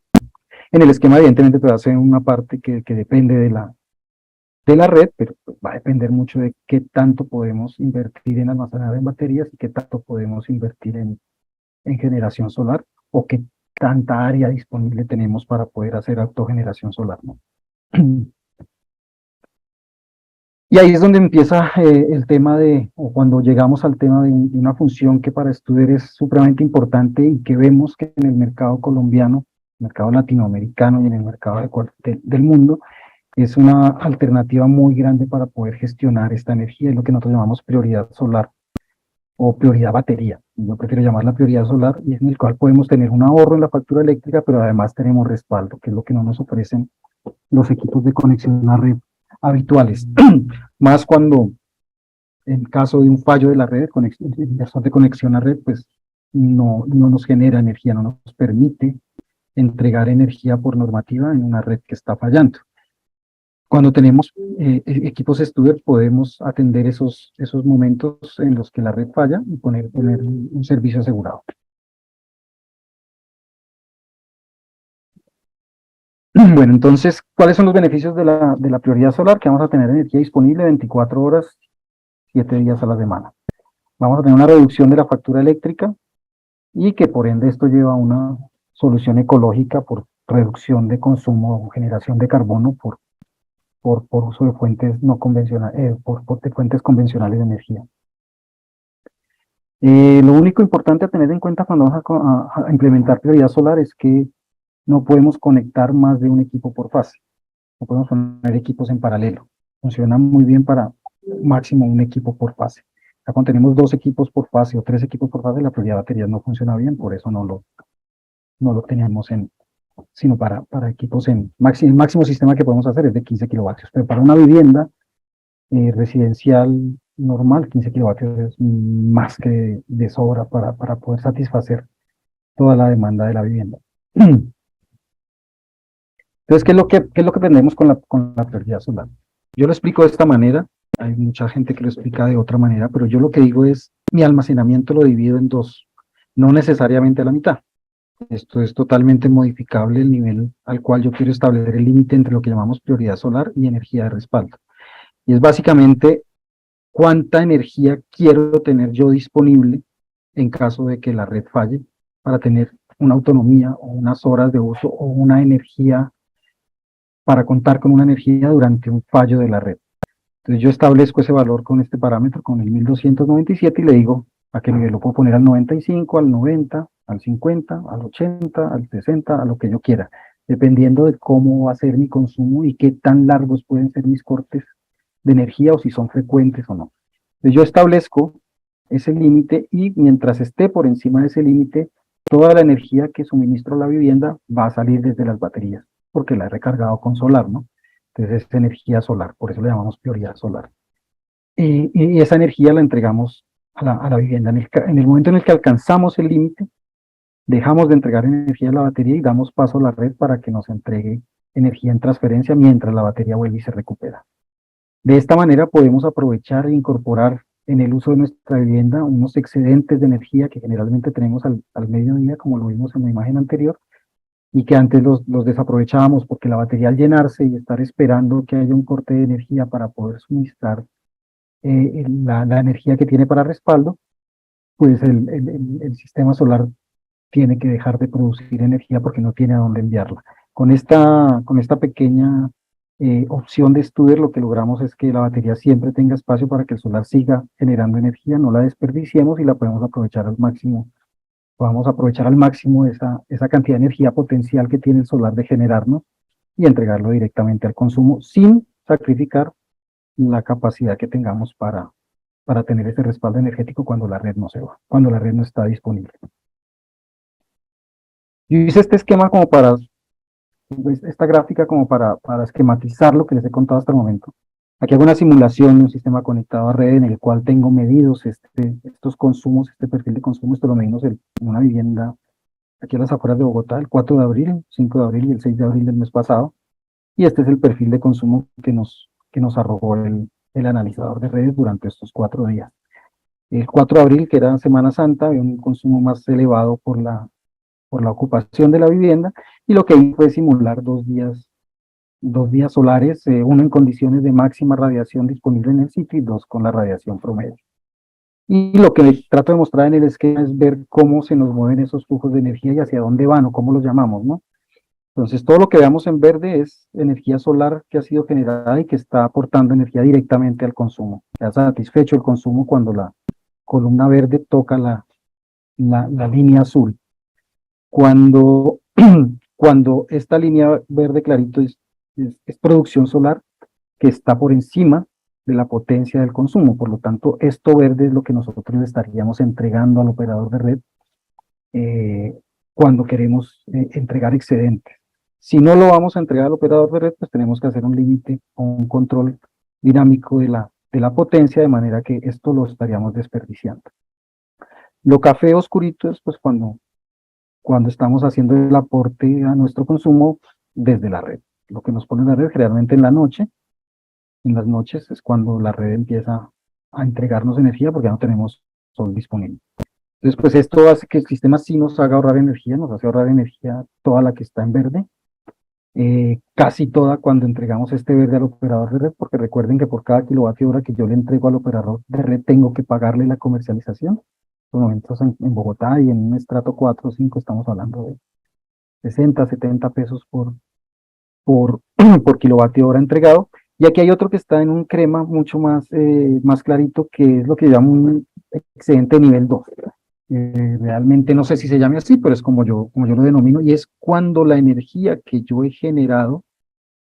el esquema, evidentemente, te va a ser una parte que depende de la red, pero pues va a depender mucho de qué tanto podemos invertir en almacenar en baterías y qué tanto podemos invertir en generación solar, o qué tanta área disponible tenemos para poder hacer autogeneración solar, ¿no? Y ahí es donde empieza el tema o cuando llegamos al tema de una función que para Studer es supremamente importante y que vemos que en el mercado colombiano, mercado latinoamericano y en el mercado del mundo, es una alternativa muy grande para poder gestionar esta energía, es lo que nosotros llamamos prioridad solar o prioridad batería. Yo prefiero llamarla prioridad solar, y es en el cual podemos tener un ahorro en la factura eléctrica, pero además tenemos respaldo, que es lo que no nos ofrecen los equipos de conexión a red habituales. Más cuando, en caso de un fallo de la red, el inversor de conexión a red, pues no nos genera energía, no nos permite entregar energía por normativa en una red que está fallando. Cuando tenemos equipos Studer, podemos atender esos momentos en los que la red falla y poner un servicio asegurado. Bueno, entonces, ¿cuáles son los beneficios de la prioridad solar? Que vamos a tener energía disponible 24 horas, 7 días a la semana. Vamos a tener una reducción de la factura eléctrica, y que por ende esto lleva a una solución ecológica por reducción de consumo o generación de carbono por uso de fuentes no convencionales, de fuentes convencionales de energía. Lo único importante a tener en cuenta cuando vamos a implementar prioridad solar es que no podemos conectar más de un equipo por fase. No podemos poner equipos en paralelo. Funciona muy bien para máximo un equipo por fase. Ya cuando tenemos 2 equipos por fase o 3 equipos por fase, la prioridad de baterías no funciona bien, por eso no lo tenemos sino para equipos el máximo sistema que podemos hacer es de 15 kilovatios, pero para una vivienda residencial normal, 15 kilovatios es más que de sobra para poder satisfacer toda la demanda de la vivienda. Entonces, ¿qué es lo que aprendemos con la prioridad solar? Yo lo explico de esta manera, hay mucha gente que lo explica de otra manera, pero yo lo que digo es, mi almacenamiento lo divido en 2, no necesariamente a la mitad. Esto es totalmente modificable, el nivel al cual yo quiero establecer el límite entre lo que llamamos prioridad solar y energía de respaldo. Y es básicamente cuánta energía quiero tener yo disponible en caso de que la red falle, para tener una autonomía o unas horas de uso o una energía, para contar con una energía durante un fallo de la red. Entonces yo establezco ese valor con este parámetro, con el 1297, y le digo a qué nivel lo puedo poner: al 95, al 90, al 50, al 80, al 60, a lo que yo quiera, dependiendo de cómo va a ser mi consumo y qué tan largos pueden ser mis cortes de energía, o si son frecuentes o no. Entonces yo establezco ese límite, y mientras esté por encima de ese límite, toda la energía que suministro a la vivienda va a salir desde las baterías, porque la he recargado con solar, ¿no? Entonces es energía solar, por eso le llamamos prioridad solar. y esa energía la entregamos a la vivienda. En el momento en el que alcanzamos el límite, dejamos de entregar energía a la batería y damos paso a la red para que nos entregue energía en transferencia mientras la batería vuelve y se recupera. De esta manera podemos aprovechar e incorporar en el uso de nuestra vivienda unos excedentes de energía que generalmente tenemos al mediodía, como lo vimos en la imagen anterior, y que antes los desaprovechábamos porque la batería al llenarse y estar esperando que haya un corte de energía para poder suministrar la energía que tiene para respaldo, pues el sistema solar tiene que dejar de producir energía porque no tiene a dónde enviarla. Con esta pequeña opción de Studer, lo que logramos es que la batería siempre tenga espacio para que el solar siga generando energía, no la desperdiciemos y la podemos aprovechar al máximo. Podamos aprovechar al máximo esa cantidad de energía potencial que tiene el solar de generarnos y entregarlo directamente al consumo sin sacrificar la capacidad que tengamos para tener ese respaldo energético cuando la red no se va, cuando la red no está disponible. Yo hice este esquema como para, esta gráfica como para esquematizar lo que les he contado hasta el momento. Aquí hago una simulación de un sistema conectado a red en el cual tengo medidos estos consumos, este perfil de consumo, esto lo medimos en una vivienda aquí a las afueras de Bogotá, el 4 de abril, 5 de abril y el 6 de abril del mes pasado. Y este es el perfil de consumo que nos arrojó el analizador de redes durante estos 4 días. El 4 de abril, que era Semana Santa, había un consumo más elevado por la ocupación de la vivienda, y lo que hice fue simular 2 días solares, uno en condiciones de máxima radiación disponible en el sitio y 2 con la radiación promedio. Y lo que trato de mostrar en el esquema es ver cómo se nos mueven esos flujos de energía y hacia dónde van o cómo los llamamos, ¿no? Entonces, todo lo que veamos en verde es energía solar que ha sido generada y que está aportando energía directamente al consumo. Se ha satisfecho el consumo cuando la columna verde toca la línea azul. Cuando, cuando esta línea verde clarito es producción solar que está por encima de la potencia del consumo. Por lo tanto, esto verde es lo que nosotros le estaríamos entregando al operador de red cuando queremos entregar excedentes. Si no lo vamos a entregar al operador de red, pues tenemos que hacer un límite o un control dinámico de la potencia, de manera que esto lo estaríamos desperdiciando. Lo café oscurito es pues cuando estamos haciendo el aporte a nuestro consumo desde la red. Lo que nos pone la red generalmente en la noche. En las noches es cuando la red empieza a entregarnos energía porque ya no tenemos sol disponible. Entonces, pues esto hace que el sistema sí nos haga ahorrar energía, nos hace ahorrar energía toda la que está en verde, casi toda cuando entregamos este verde al operador de red, porque recuerden que por cada kilovatio hora que yo le entrego al operador de red tengo que pagarle la comercialización. En los momentos en Bogotá y en un estrato 4 o 5 estamos hablando de 60, 70 pesos por kilovatio hora entregado. Y aquí hay otro que está en un crema mucho más clarito, que es lo que llamo un excedente nivel 2. Realmente no sé si se llame así, pero es como yo lo denomino, y es cuando la energía que yo he generado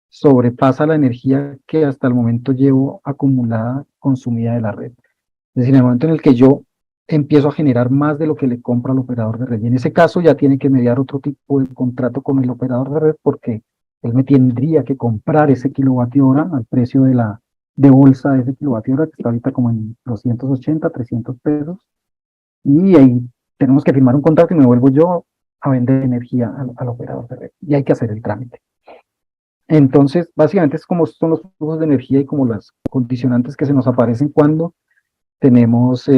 sobrepasa la energía que hasta el momento llevo acumulada, consumida de la red. Es decir, en el momento en el que yo empiezo a generar más de lo que le compro al operador de red. Y en ese caso ya tiene que mediar otro tipo de contrato con el operador de red, porque él me tendría que comprar ese kilovatio hora al precio de bolsa de ese kilovatio hora, que está ahorita como en 280, 300 pesos. Y ahí tenemos que firmar un contrato y me vuelvo yo a vender energía al operador de red. Y hay que hacer el trámite. Entonces, básicamente es como son los flujos de energía y como las condicionantes que se nos aparecen cuando tenemos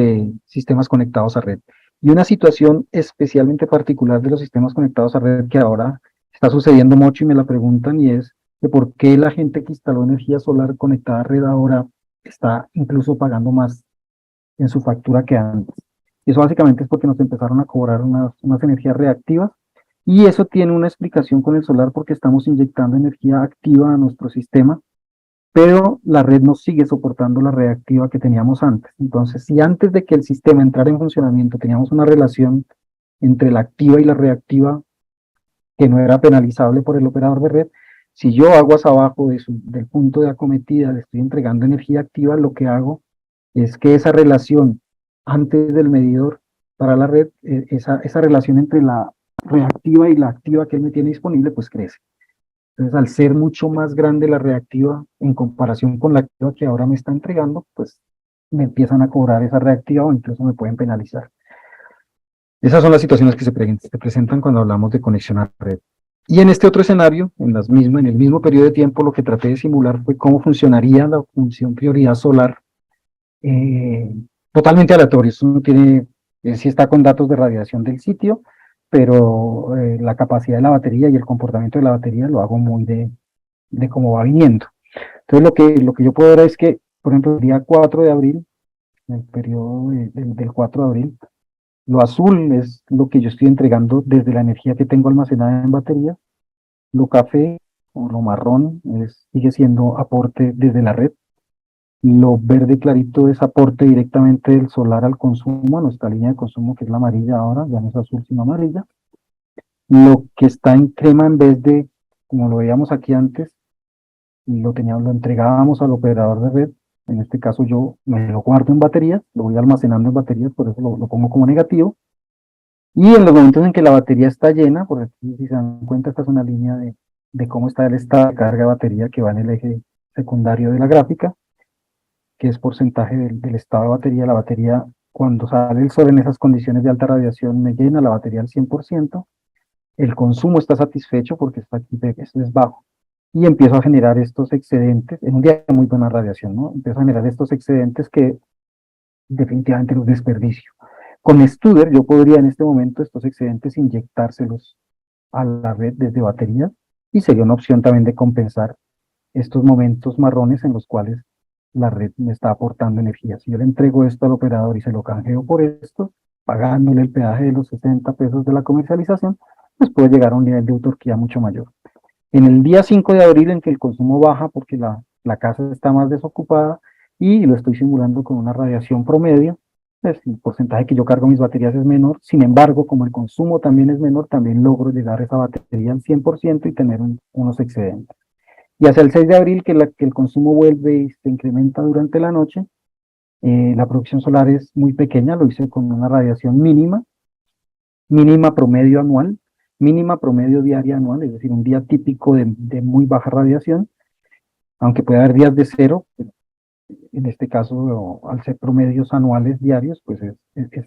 sistemas conectados a red. Y una situación especialmente particular de los sistemas conectados a red que ahora está sucediendo mucho y me la preguntan, y es de por qué la gente que instaló energía solar conectada a red ahora está incluso pagando más en su factura que antes. Y eso básicamente es porque nos empezaron a cobrar unas energías reactivas, y eso tiene una explicación con el solar porque estamos inyectando energía activa a nuestro sistema, pero la red no sigue soportando la reactiva que teníamos antes. Entonces, si antes de que el sistema entrara en funcionamiento teníamos una relación entre la activa y la reactiva que no era penalizable por el operador de red, si yo aguas abajo del punto de acometida le estoy entregando energía activa, lo que hago es que esa relación antes del medidor para la red, esa relación entre la reactiva y la activa que él me tiene disponible, pues crece. Entonces, al ser mucho más grande la reactiva en comparación con la activa que ahora me está entregando, pues me empiezan a cobrar esa reactiva o incluso me pueden penalizar. Esas son las situaciones que se presentan cuando hablamos de conexión a red. Y en este otro escenario, en el mismo periodo de tiempo, lo que traté de simular fue cómo funcionaría la función prioridad solar eh, totalmente aleatorio. Eso no tiene, sí está con datos de radiación del sitio, pero la capacidad de la batería y el comportamiento de la batería lo hago muy de cómo va viniendo. Entonces lo que yo puedo ver es que, por ejemplo, el día 4 de abril, en el periodo del 4 de abril, lo azul es lo que yo estoy entregando desde la energía que tengo almacenada en batería. Lo café o lo marrón sigue siendo aporte desde la red. Lo verde clarito es aporte directamente del solar al consumo, a nuestra línea de consumo, que es la amarilla ahora, ya no es azul sino amarilla. Lo que está en crema, en vez de, como lo veíamos aquí antes, lo entregábamos al operador de red. En este caso yo me lo guardo en baterías, lo voy almacenando en baterías, por eso lo pongo como negativo. Y en los momentos en que la batería está llena, por aquí si se dan cuenta, esta es una línea de cómo está el estado de carga de batería que va en el eje secundario de la gráfica, que es porcentaje del estado de batería. La batería, cuando sale el sol en esas condiciones de alta radiación, me llena la batería al 100%, el consumo está satisfecho porque está aquí, esto es bajo, y empiezo a generar estos excedentes, en un día de muy buena radiación, ¿no? Empiezo a generar estos excedentes que definitivamente los desperdicio. Con Studer yo podría en este momento estos excedentes inyectárselos a la red desde batería y sería una opción también de compensar estos momentos marrones en los cuales la red me está aportando energía. Si yo le entrego esto al operador y se lo canjeo por esto, pagándole el peaje de los 60 pesos de la comercialización, pues puedo llegar a un nivel de autarquía mucho mayor. En el día 5 de abril, en que el consumo baja porque la casa está más desocupada y lo estoy simulando con una radiación promedio, pues el porcentaje que yo cargo mis baterías es menor. Sin embargo, como el consumo también es menor, también logro llegar a esa batería al 100% y tener unos excedentes. Y hacia el 6 de abril, que el consumo vuelve y se incrementa durante la noche, la producción solar es muy pequeña, lo hice con una radiación mínima, mínima promedio anual, mínima promedio diaria anual, es decir, un día típico de muy baja radiación, aunque puede haber días de cero, en este caso, al ser promedios anuales diarios, pues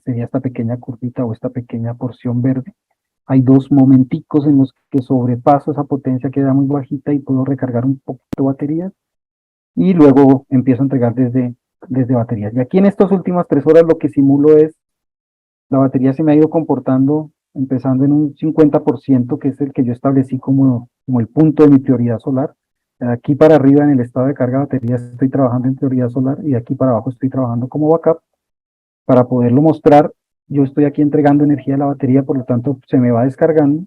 sería esta pequeña curvita o esta pequeña porción verde. Hay dos momenticos en los que sobrepaso esa potencia, queda muy bajita y puedo recargar un poquito baterías y luego empiezo a entregar desde baterías. Y aquí en estas últimas 3 horas lo que simulo es, la batería se me ha ido comportando empezando en un 50%, que es el que yo establecí como el punto de mi prioridad solar. De aquí para arriba en el estado de carga de batería estoy trabajando en prioridad solar y de aquí para abajo estoy trabajando como backup. Para poderlo mostrar, yo estoy aquí entregando energía a la batería, por lo tanto se me va descargando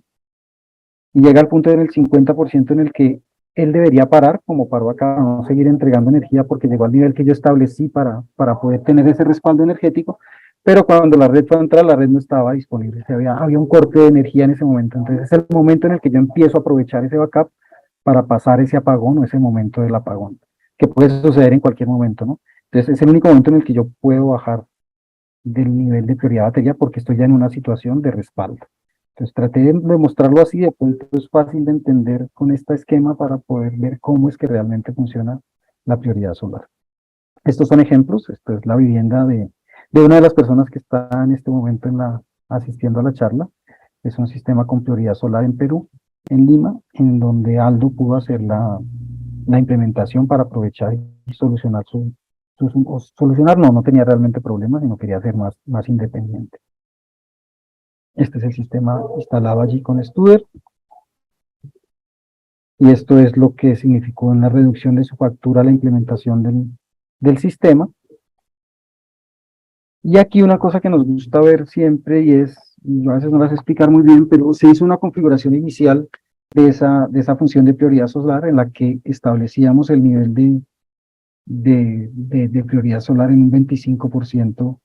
y llega al punto en el 50% en el que él debería parar, como paró acá, no seguir entregando energía porque llegó al nivel que yo establecí para poder tener ese respaldo energético, pero cuando la red fue a entrar, la red no estaba disponible, había un corte de energía en ese momento. Entonces es el momento en el que yo empiezo a aprovechar ese backup para pasar ese apagón o ese momento del apagón, que puede suceder en cualquier momento, ¿no? Entonces es el único momento en el que yo puedo bajar del nivel de prioridad batería porque estoy ya en una situación de respaldo. Entonces traté de mostrarlo así, de pronto es fácil de entender con este esquema para poder ver cómo es que realmente funciona la prioridad solar. Estos son ejemplos, esto es la vivienda de una de las personas que está en este momento asistiendo a la charla. Es un sistema con prioridad solar en Perú, en Lima, en donde Aldo pudo hacer la implementación para aprovechar y solucionar solucionar no tenía realmente problemas, sino quería ser más independiente. Este es el sistema instalado allí con Studer. Y esto es lo que significó en la reducción de su factura la implementación del sistema. Y aquí una cosa que nos gusta ver siempre y yo a veces no las sé explicar muy bien, pero se hizo una configuración inicial de esa función de prioridad solar en la que establecíamos el nivel de prioridad solar en un 25%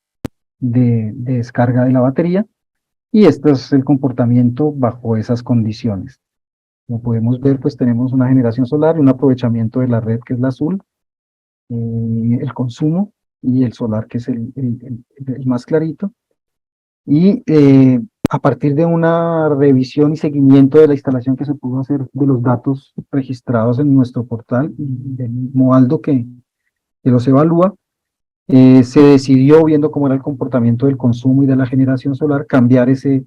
de descarga de la batería, y este es el comportamiento bajo esas condiciones. Como podemos ver, pues tenemos una generación solar y un aprovechamiento de la red, que es la azul, el consumo, y el solar, que es el más clarito. Y a partir de una revisión y seguimiento de la instalación que se pudo hacer de los datos registrados en nuestro portal, del mismo Aldo que los evalúa, Se decidió, viendo cómo era el comportamiento del consumo y de la generación solar, cambiar ese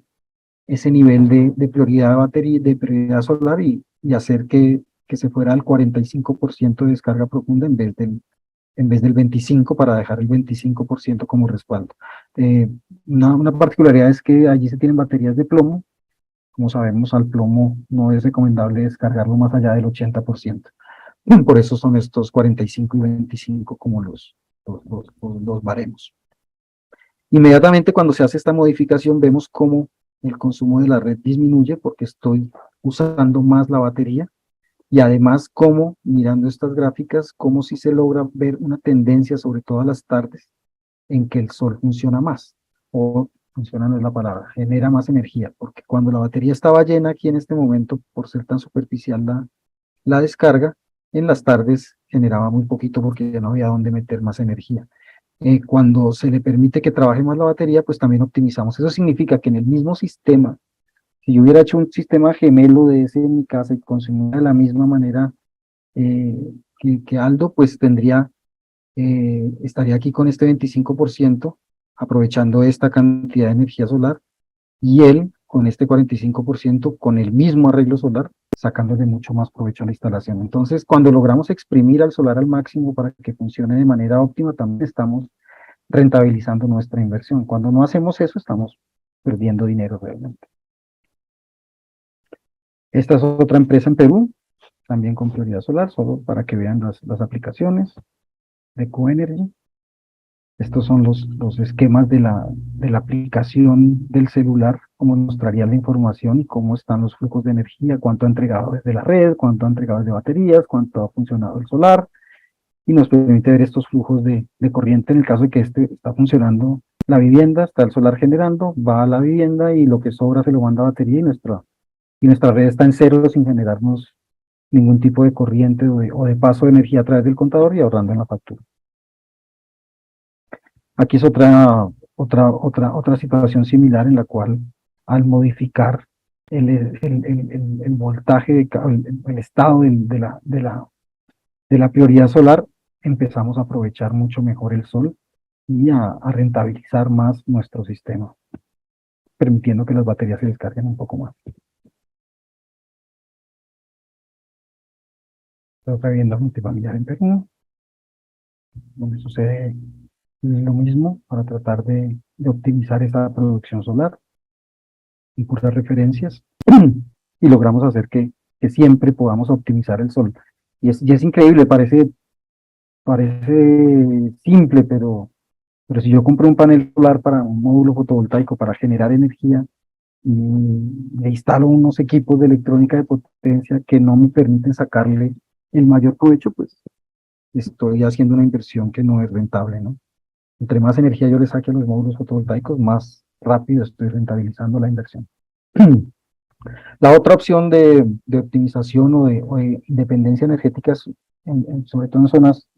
nivel de prioridad de batería, de prioridad solar y hacer que se fuera al 45% de descarga profunda en vez del 25% para dejar el 25% como respaldo. Una particularidad es que allí se tienen baterías de plomo. Como sabemos, al plomo no es recomendable descargarlo más allá del 80%. Por eso son estos 45 y 25 como los baremos. Inmediatamente cuando se hace esta modificación vemos cómo el consumo de la red disminuye porque estoy usando más la batería y además cómo, mirando estas gráficas, cómo si se logra ver una tendencia, sobre todo a las tardes, en que el sol funciona más, o funciona no es la palabra, genera más energía, porque cuando la batería estaba llena aquí en este momento, por ser tan superficial la descarga, en las tardes generaba muy poquito porque ya no había dónde meter más energía. Cuando se le permite que trabaje más la batería, pues también optimizamos. Eso significa que en el mismo sistema, si yo hubiera hecho un sistema gemelo de ese en mi casa y consumiera de la misma manera que Aldo, pues estaría aquí con este 25%, aprovechando esta cantidad de energía solar, y él con este 45%, con el mismo arreglo solar, sacándole mucho más provecho a la instalación. Entonces, cuando logramos exprimir al solar al máximo para que funcione de manera óptima, también estamos rentabilizando nuestra inversión. Cuando no hacemos eso, estamos perdiendo dinero realmente. Esta es otra empresa en Perú, también con prioridad solar, solo para que vean las aplicaciones de Coenergy. Estos son los esquemas de la aplicación del celular, cómo nos traería la información y cómo están los flujos de energía, cuánto ha entregado desde la red, cuánto ha entregado desde baterías, cuánto ha funcionado el solar, y nos permite ver estos flujos de corriente en el caso de que este está funcionando la vivienda, está el solar generando, va a la vivienda y lo que sobra se lo manda a batería y nuestra red está en cero sin generarnos ningún tipo de corriente o de paso de energía a través del contador y ahorrando en la factura. Aquí es otra situación similar en la cual al modificar el voltaje, el estado de la prioridad solar, empezamos a aprovechar mucho mejor el sol y a rentabilizar más nuestro sistema, permitiendo que las baterías se descarguen un poco más. Otra vivienda multifamiliar en Perú, donde sucede lo mismo para tratar de optimizar esa producción solar y puras referencias y logramos hacer que siempre podamos optimizar el sol. Y es increíble, parece simple, pero si yo compro un panel solar para un módulo fotovoltaico para generar energía y le instalo unos equipos de electrónica de potencia que no me permiten sacarle el mayor provecho, pues estoy haciendo una inversión que no es rentable, ¿no? Entre más energía yo le saque a los módulos fotovoltaicos, más rápido estoy rentabilizando la inversión. La otra opción de optimización o de independencia energética, sobre todo en zonas,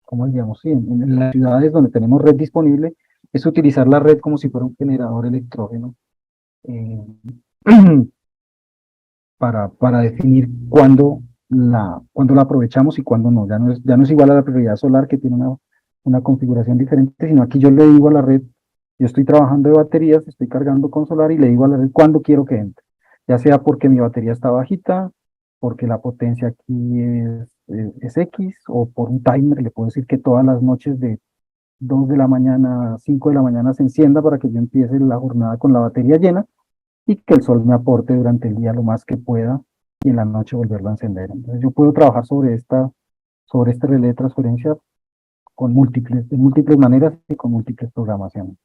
¿cómo digamos? Sí, en las ciudades donde tenemos red disponible, es utilizar la red como si fuera un generador electrógeno eh, para definir cuándo la aprovechamos y cuándo no. Ya no es igual a la prioridad solar que tiene una configuración diferente, sino aquí yo le digo a la red, yo estoy trabajando de baterías, estoy cargando con solar y le digo a la red cuándo quiero que entre. Ya sea porque mi batería está bajita, porque la potencia aquí es X, o por un timer, le puedo decir que todas las noches de 2 de la mañana a 5 de la mañana se encienda para que yo empiece la jornada con la batería llena y que el sol me aporte durante el día lo más que pueda y en la noche volverlo a encender. Entonces yo puedo trabajar sobre este relé de transferencia de múltiples maneras y con múltiples programaciones.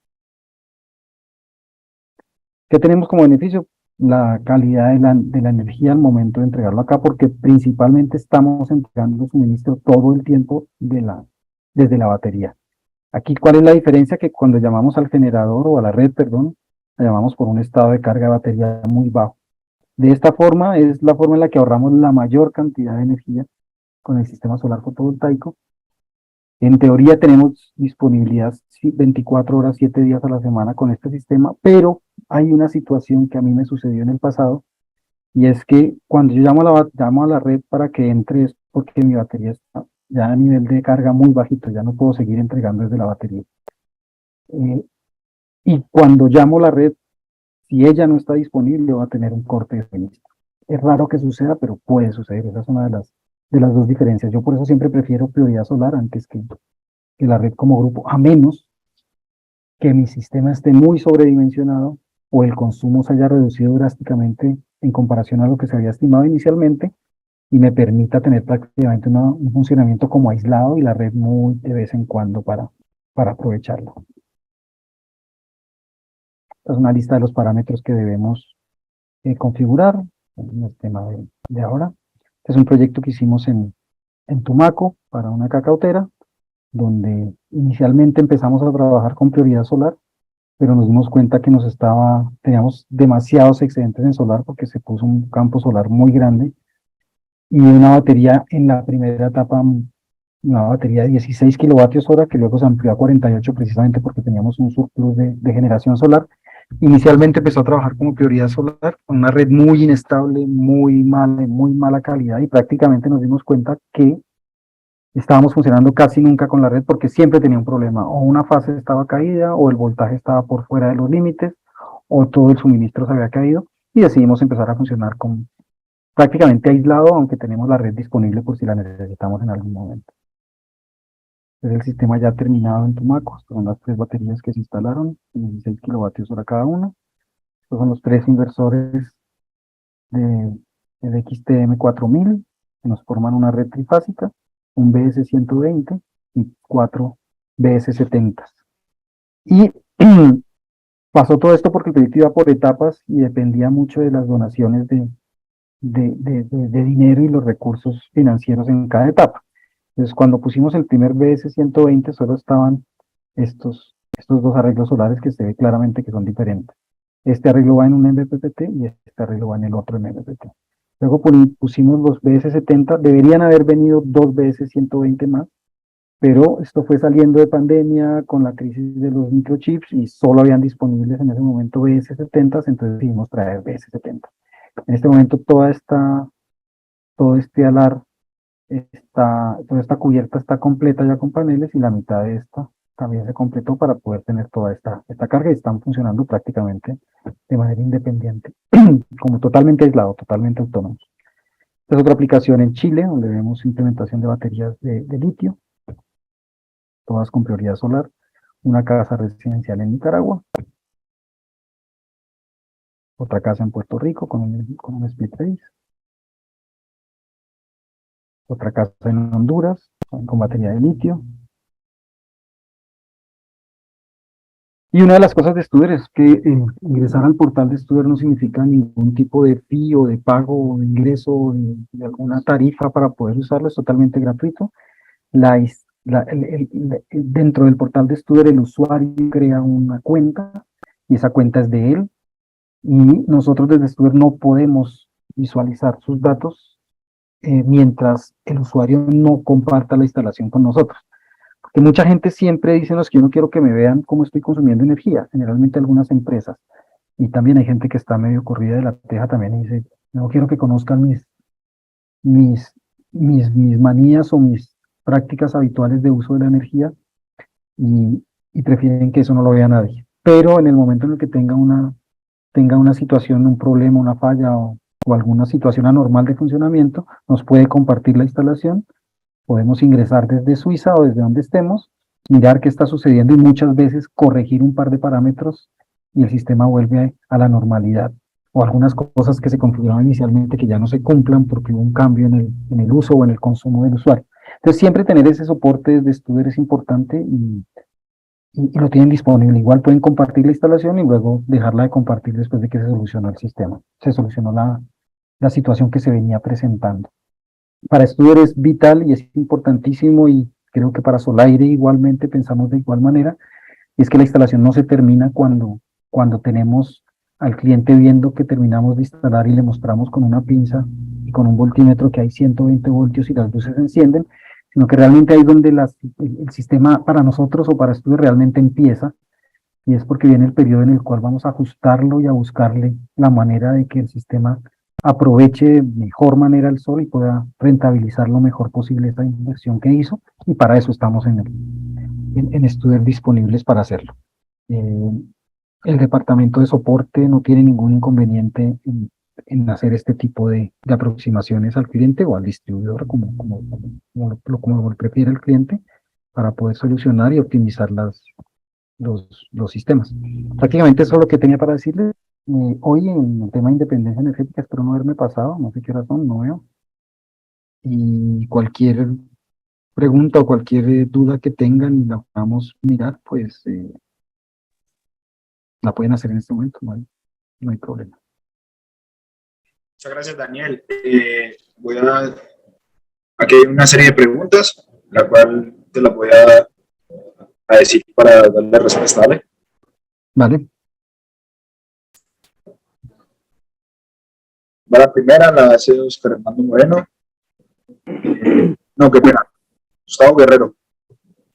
¿Qué tenemos como beneficio? La calidad de la energía al momento de entregarlo acá, porque principalmente estamos entregando suministro todo el tiempo desde la batería. Aquí, ¿cuál es la diferencia? Que cuando llamamos al generador o a la red, perdón, la llamamos por un estado de carga de batería muy bajo. De esta forma es la forma en la que ahorramos la mayor cantidad de energía con el sistema solar fotovoltaico. En teoría tenemos disponibilidad 24 horas, 7 días a la semana con este sistema, pero hay una situación que a mí me sucedió en el pasado, y es que cuando yo llamo a la red para que entre es porque mi batería ya a nivel de carga muy bajito, ya no puedo seguir entregando desde la batería. Y cuando llamo la red, si ella no está disponible, va a tener un corte de suministro. Es raro que suceda, pero puede suceder. Esa es una de las dos diferencias. Yo por eso siempre prefiero prioridad solar antes que la red como grupo, a menos que mi sistema esté muy sobredimensionado o el consumo se haya reducido drásticamente en comparación a lo que se había estimado inicialmente y me permita tener prácticamente un funcionamiento como aislado y la red muy de vez en cuando para aprovecharlo. Esta es una lista de los parámetros que debemos configurar en el tema de ahora. Este es un proyecto que hicimos en Tumaco para una cacautera, donde inicialmente empezamos a trabajar con prioridad solar, pero nos dimos cuenta que teníamos demasiados excedentes en solar porque se puso un campo solar muy grande y una batería en la primera etapa, una batería de 16 kilovatios hora que luego se amplió a 48 precisamente porque teníamos un surplus de generación solar. Inicialmente empezó a trabajar como prioridad solar con una red muy inestable, muy mala calidad y prácticamente nos dimos cuenta que estábamos funcionando casi nunca con la red porque siempre tenía un problema, o una fase estaba caída, o el voltaje estaba por fuera de los límites, o todo el suministro se había caído, y decidimos empezar a funcionar con prácticamente aislado, aunque tenemos la red disponible por si la necesitamos en algún momento. Es el sistema ya terminado en Tumaco, estas son las 3 baterías que se instalaron, 16 kilovatios hora cada una. Estos son los 3 inversores de XTM 4000, que nos forman una red trifásica, un BS120 y 4 BS70. Y pasó todo esto porque el proyecto iba por etapas y dependía mucho de las donaciones de dinero y los recursos financieros en cada etapa. Entonces, cuando pusimos el primer BS120, solo estaban estos dos arreglos solares que se ve claramente que son diferentes. Este arreglo va en un MPPT y este arreglo va en el otro MPPT. Luego pusimos los BS70, deberían haber venido dos BS120 más, pero esto fue saliendo de pandemia con la crisis de los microchips y solo habían disponibles en ese momento BS70, entonces decidimos traer BS70. En este momento todo este alar, toda esta cubierta está completa ya con paneles y la mitad de esta también se completó para poder tener toda esta carga y están funcionando prácticamente de manera independiente, como totalmente aislado, totalmente autónomos. Esta es otra aplicación en Chile, donde vemos implementación de baterías de litio, todas con prioridad solar, una casa residencial en Nicaragua, otra casa en Puerto Rico con un split phase, otra casa en Honduras con batería de litio. Y una de las cosas de Studer es que ingresar al portal de Studer no significa ningún tipo de fee o de pago o de ingreso o de alguna tarifa para poder usarlo, es totalmente gratuito. Dentro del portal de Studer el usuario crea una cuenta y esa cuenta es de él y nosotros desde Studer no podemos visualizar sus datos mientras el usuario no comparta la instalación con nosotros. Que mucha gente siempre dice, no, es que yo no quiero que me vean cómo estoy consumiendo energía, generalmente algunas empresas, y también hay gente que está medio corrida de la teja también y dice, no quiero que conozcan mis manías o mis prácticas habituales de uso de la energía y prefieren que eso no lo vea nadie. Pero en el momento en el que tenga una situación, un problema, una falla o alguna situación anormal de funcionamiento, nos puede compartir la instalación. Podemos ingresar desde Suiza o desde donde estemos, mirar qué está sucediendo y muchas veces corregir un par de parámetros y el sistema vuelve a la normalidad. O algunas cosas que se configuraban inicialmente que ya no se cumplan porque hubo un cambio en el uso o en el consumo del usuario. Entonces siempre tener ese soporte desde Studer es importante y lo tienen disponible. Igual pueden compartir la instalación y luego dejarla de compartir después de que se solucionó el sistema. Se solucionó la situación que se venía presentando. Para Studer es vital y es importantísimo y creo que para Solaire igualmente pensamos de igual manera, es que la instalación no se termina cuando tenemos al cliente viendo que terminamos de instalar y le mostramos con una pinza y con un voltímetro que hay 120 voltios y las luces se encienden, sino que realmente ahí es donde el sistema para nosotros o para Studer realmente empieza y es porque viene el periodo en el cual vamos a ajustarlo y a buscarle la manera de que el sistema aproveche de mejor manera el sol y pueda rentabilizar lo mejor posible esa inversión que hizo, y para eso estamos en Studer disponibles para hacerlo. El departamento de soporte no tiene ningún inconveniente en hacer este tipo de aproximaciones al cliente o al distribuidor, como lo prefiere el cliente, para poder solucionar y optimizar los sistemas. Prácticamente eso es lo que tenía para decirles. Hoy en el tema de independencia energética, espero no haberme pasado, no sé qué hora son, no veo. Y cualquier pregunta o cualquier duda que tengan y la podamos mirar, pues la pueden hacer en este momento, no hay problema. Muchas gracias, Daniel. Voy a... Aquí hay una serie de preguntas, la cual te la voy a decir para darle respuesta, ¿vale? Vale. La primera la hace Oscar Armando Moreno. No, qué pena. Gustavo Guerrero.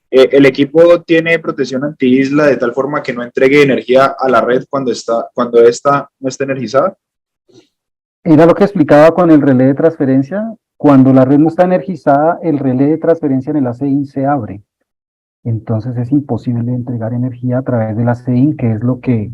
El equipo tiene protección anti-isla de tal forma que no entregue energía a la red cuando esta no está energizada. Era lo que explicaba con el relé de transferencia. Cuando la red no está energizada, el relé de transferencia en el ACIN se abre. Entonces es imposible entregar energía a través del ACIN, que es lo que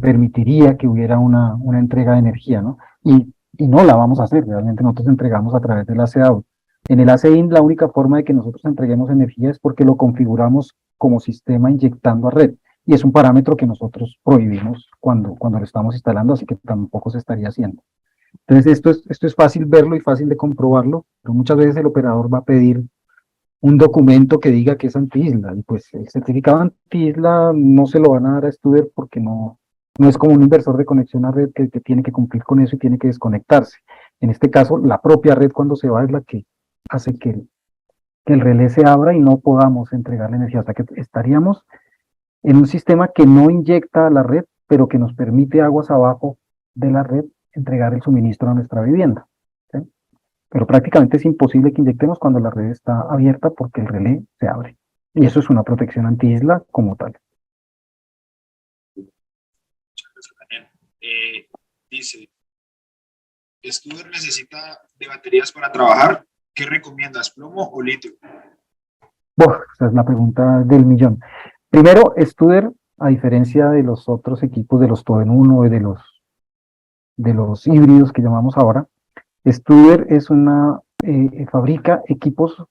permitiría que hubiera una entrega de energía, ¿no? Y no la vamos a hacer, realmente nosotros entregamos a través del ACAO. En el ACIN la única forma de que nosotros entreguemos energía es porque lo configuramos como sistema inyectando a red, y es un parámetro que nosotros prohibimos cuando lo estamos instalando, así que tampoco se estaría haciendo. Entonces esto es fácil verlo y fácil de comprobarlo, pero muchas veces el operador va a pedir un documento que diga que es anti-isla, y pues el certificado anti-isla no se lo van a dar a Studer porque no es como un inversor de conexión a red que tiene que cumplir con eso y tiene que desconectarse. En este caso, la propia red cuando se va es la que hace que el relé se abra y no podamos entregar la energía, hasta que estaríamos en un sistema que no inyecta a la red, pero que nos permite aguas abajo de la red entregar el suministro a nuestra vivienda, ¿sí? Pero prácticamente es imposible que inyectemos cuando la red está abierta porque el relé se abre. Y eso es una protección anti-isla como tal. Muchas gracias, Daniel. Dice, ¿Studer necesita de baterías para trabajar? ¿Qué recomiendas, plomo o litio? Esa es la pregunta del millón. Primero, Studer, a diferencia de los otros equipos, de los Toden 1 y de los híbridos que llamamos ahora, Studer es fabrica equipos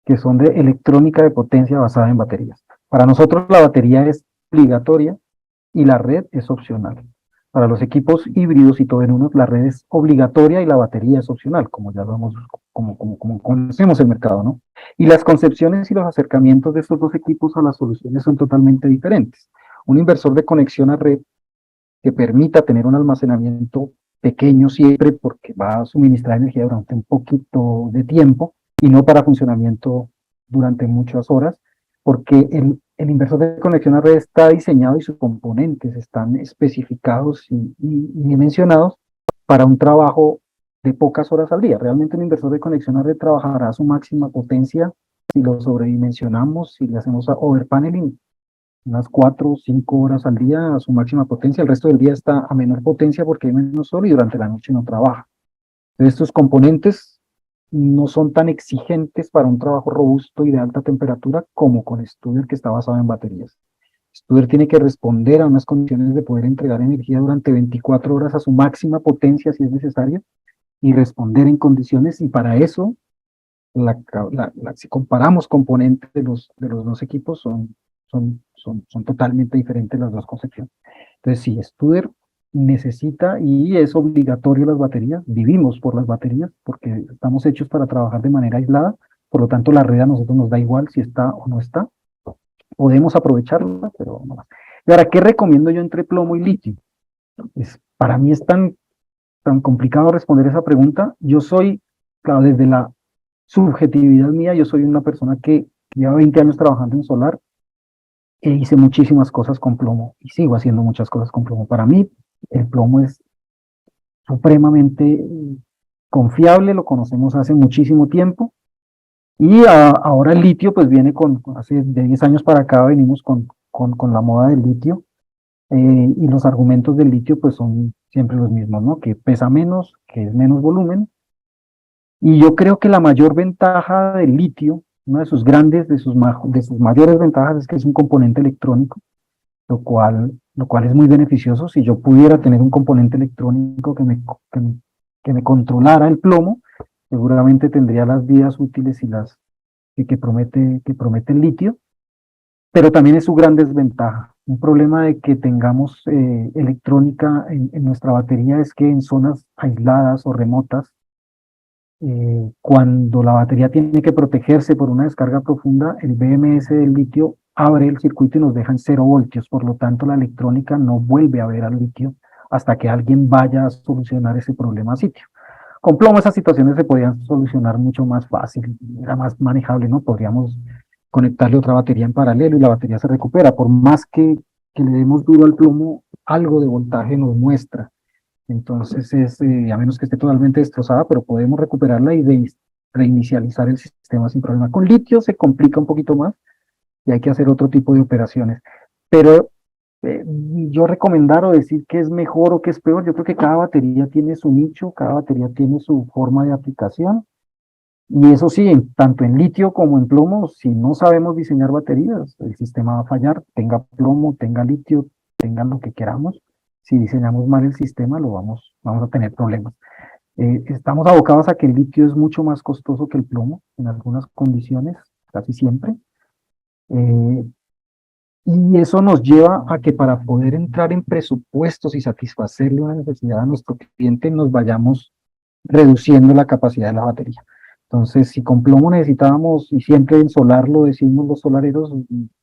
que son de electrónica de potencia basada en baterías. Para nosotros la batería es obligatoria y la red es opcional. Para los equipos híbridos y Toden 1, la red es obligatoria y la batería es opcional, como ya como conocemos el mercado, ¿no? Y las concepciones y los acercamientos de estos dos equipos a las soluciones son totalmente diferentes. Un inversor de conexión a red que permita tener un almacenamiento pequeño siempre, porque va a suministrar energía durante un poquito de tiempo y no para funcionamiento durante muchas horas, porque el inversor de conexión a red está diseñado y sus componentes están especificados y dimensionados para un trabajo de pocas horas al día. Realmente un inversor de conexión a red trabajará a su máxima potencia si lo sobredimensionamos, si le hacemos overpaneling, unas 4 o 5 horas al día a su máxima potencia. El resto del día está a menor potencia porque hay menos sol y durante la noche no trabaja. Entonces, estos componentes no son tan exigentes para un trabajo robusto y de alta temperatura como con Studer, que está basado en baterías. Studer tiene que responder a unas condiciones de poder entregar energía durante 24 horas a su máxima potencia si es necesario, y responder en condiciones, y para eso, si comparamos componentes de los dos equipos, son totalmente diferentes las dos concepciones. Entonces, si Studer necesita y es obligatorio las baterías, vivimos por las baterías porque estamos hechos para trabajar de manera aislada, por lo tanto la red a nosotros nos da igual si está o no está, podemos aprovecharla, pero no más. Y ahora, ¿qué recomiendo yo entre plomo y litio? Para mí es tan complicado responder esa pregunta. Yo soy, claro, desde la subjetividad mía, yo soy una persona que lleva 20 años trabajando en solar, e hice muchísimas cosas con plomo y sigo haciendo muchas cosas con plomo. Para mí, el plomo es supremamente confiable, lo conocemos hace muchísimo tiempo, y ahora el litio pues viene hace de 10 años para acá venimos con la moda del litio, y los argumentos del litio pues son siempre los mismos, ¿no? Que pesa menos, que es menos volumen. Y yo creo que la mayor ventaja del litio, una de sus grandes, de sus mayores ventajas es que es un componente electrónico, lo cual es muy beneficioso. Si yo pudiera tener un componente electrónico que me controlara el plomo, seguramente tendría las vidas útiles y las que promete el litio, pero también es su gran desventaja. Un problema de que tengamos electrónica en nuestra batería es que en zonas aisladas o remotas, cuando la batería tiene que protegerse por una descarga profunda, el BMS del litio abre el circuito y nos deja en 0 voltios, por lo tanto la electrónica no vuelve a ver al litio hasta que alguien vaya a solucionar ese problema a sitio. Con plomo esas situaciones se podían solucionar mucho más fácil, era más manejable, ¿no? Podríamos conectarle otra batería en paralelo y la batería se recupera. Por más que le demos duro al plomo, algo de voltaje nos muestra. Entonces, a menos que esté totalmente destrozada, pero podemos recuperarla y reinicializar el sistema sin problema. Con litio se complica un poquito más y hay que hacer otro tipo de operaciones. Pero yo recomendar o decir que es mejor o que es peor, yo creo que cada batería tiene su nicho, cada batería tiene su forma de aplicación. Y eso sí, tanto en litio como en plomo, si no sabemos diseñar baterías, el sistema va a fallar, tenga plomo, tenga litio, tenga lo que queramos. Si diseñamos mal el sistema, vamos a tener problemas. Estamos abocados a que el litio es mucho más costoso que el plomo en algunas condiciones, casi siempre. Y eso nos lleva a que para poder entrar en presupuestos y satisfacerle una necesidad a nuestro cliente, nos vayamos reduciendo la capacidad de la batería. Entonces, si con plomo necesitábamos, y siempre en solar lo decimos los solareros,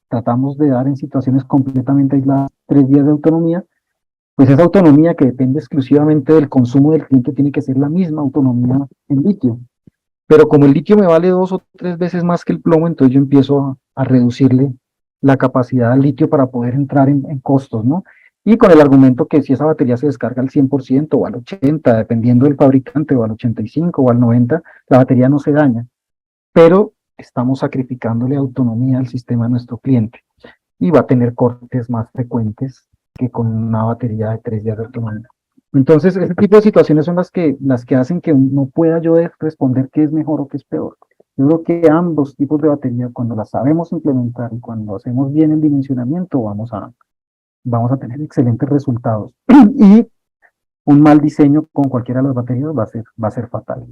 tratamos de dar en situaciones completamente aisladas 3 días de autonomía, pues esa autonomía que depende exclusivamente del consumo del cliente tiene que ser la misma autonomía en litio. Pero como el litio me vale 2 o 3 veces más que el plomo, entonces yo empiezo a reducirle la capacidad al litio para poder entrar en costos, ¿no? Y con el argumento que si esa batería se descarga al 100% o al 80%, dependiendo del fabricante, o al 85% o al 90%, la batería no se daña, pero estamos sacrificándole autonomía al sistema de nuestro cliente y va a tener cortes más frecuentes que con una batería de 3 días de autonomía. Entonces, ese tipo de situaciones son las que hacen que no pueda yo responder qué es mejor o qué es peor. Yo creo que ambos tipos de batería, cuando las sabemos implementar y cuando hacemos bien el dimensionamiento, vamos a tener excelentes resultados. Y un mal diseño con cualquiera de las baterías va a ser fatal.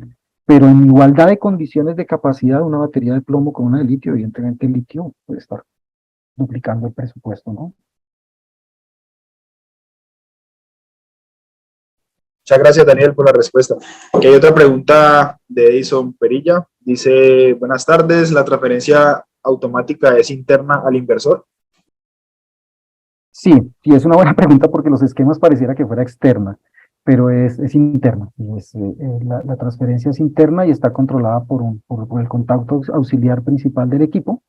Pero en igualdad de condiciones de capacidad, una batería de plomo con una de litio, evidentemente el litio puede estar duplicando el presupuesto, ¿no? Muchas gracias, Daniel, por la respuesta. Aquí hay otra pregunta de Edison Perilla. Dice, buenas tardes, ¿la transferencia automática es interna al inversor? Sí, sí, es una buena pregunta porque los esquemas pareciera que fuera externa, pero es interna. La transferencia es interna y está controlada por el contacto auxiliar principal del equipo,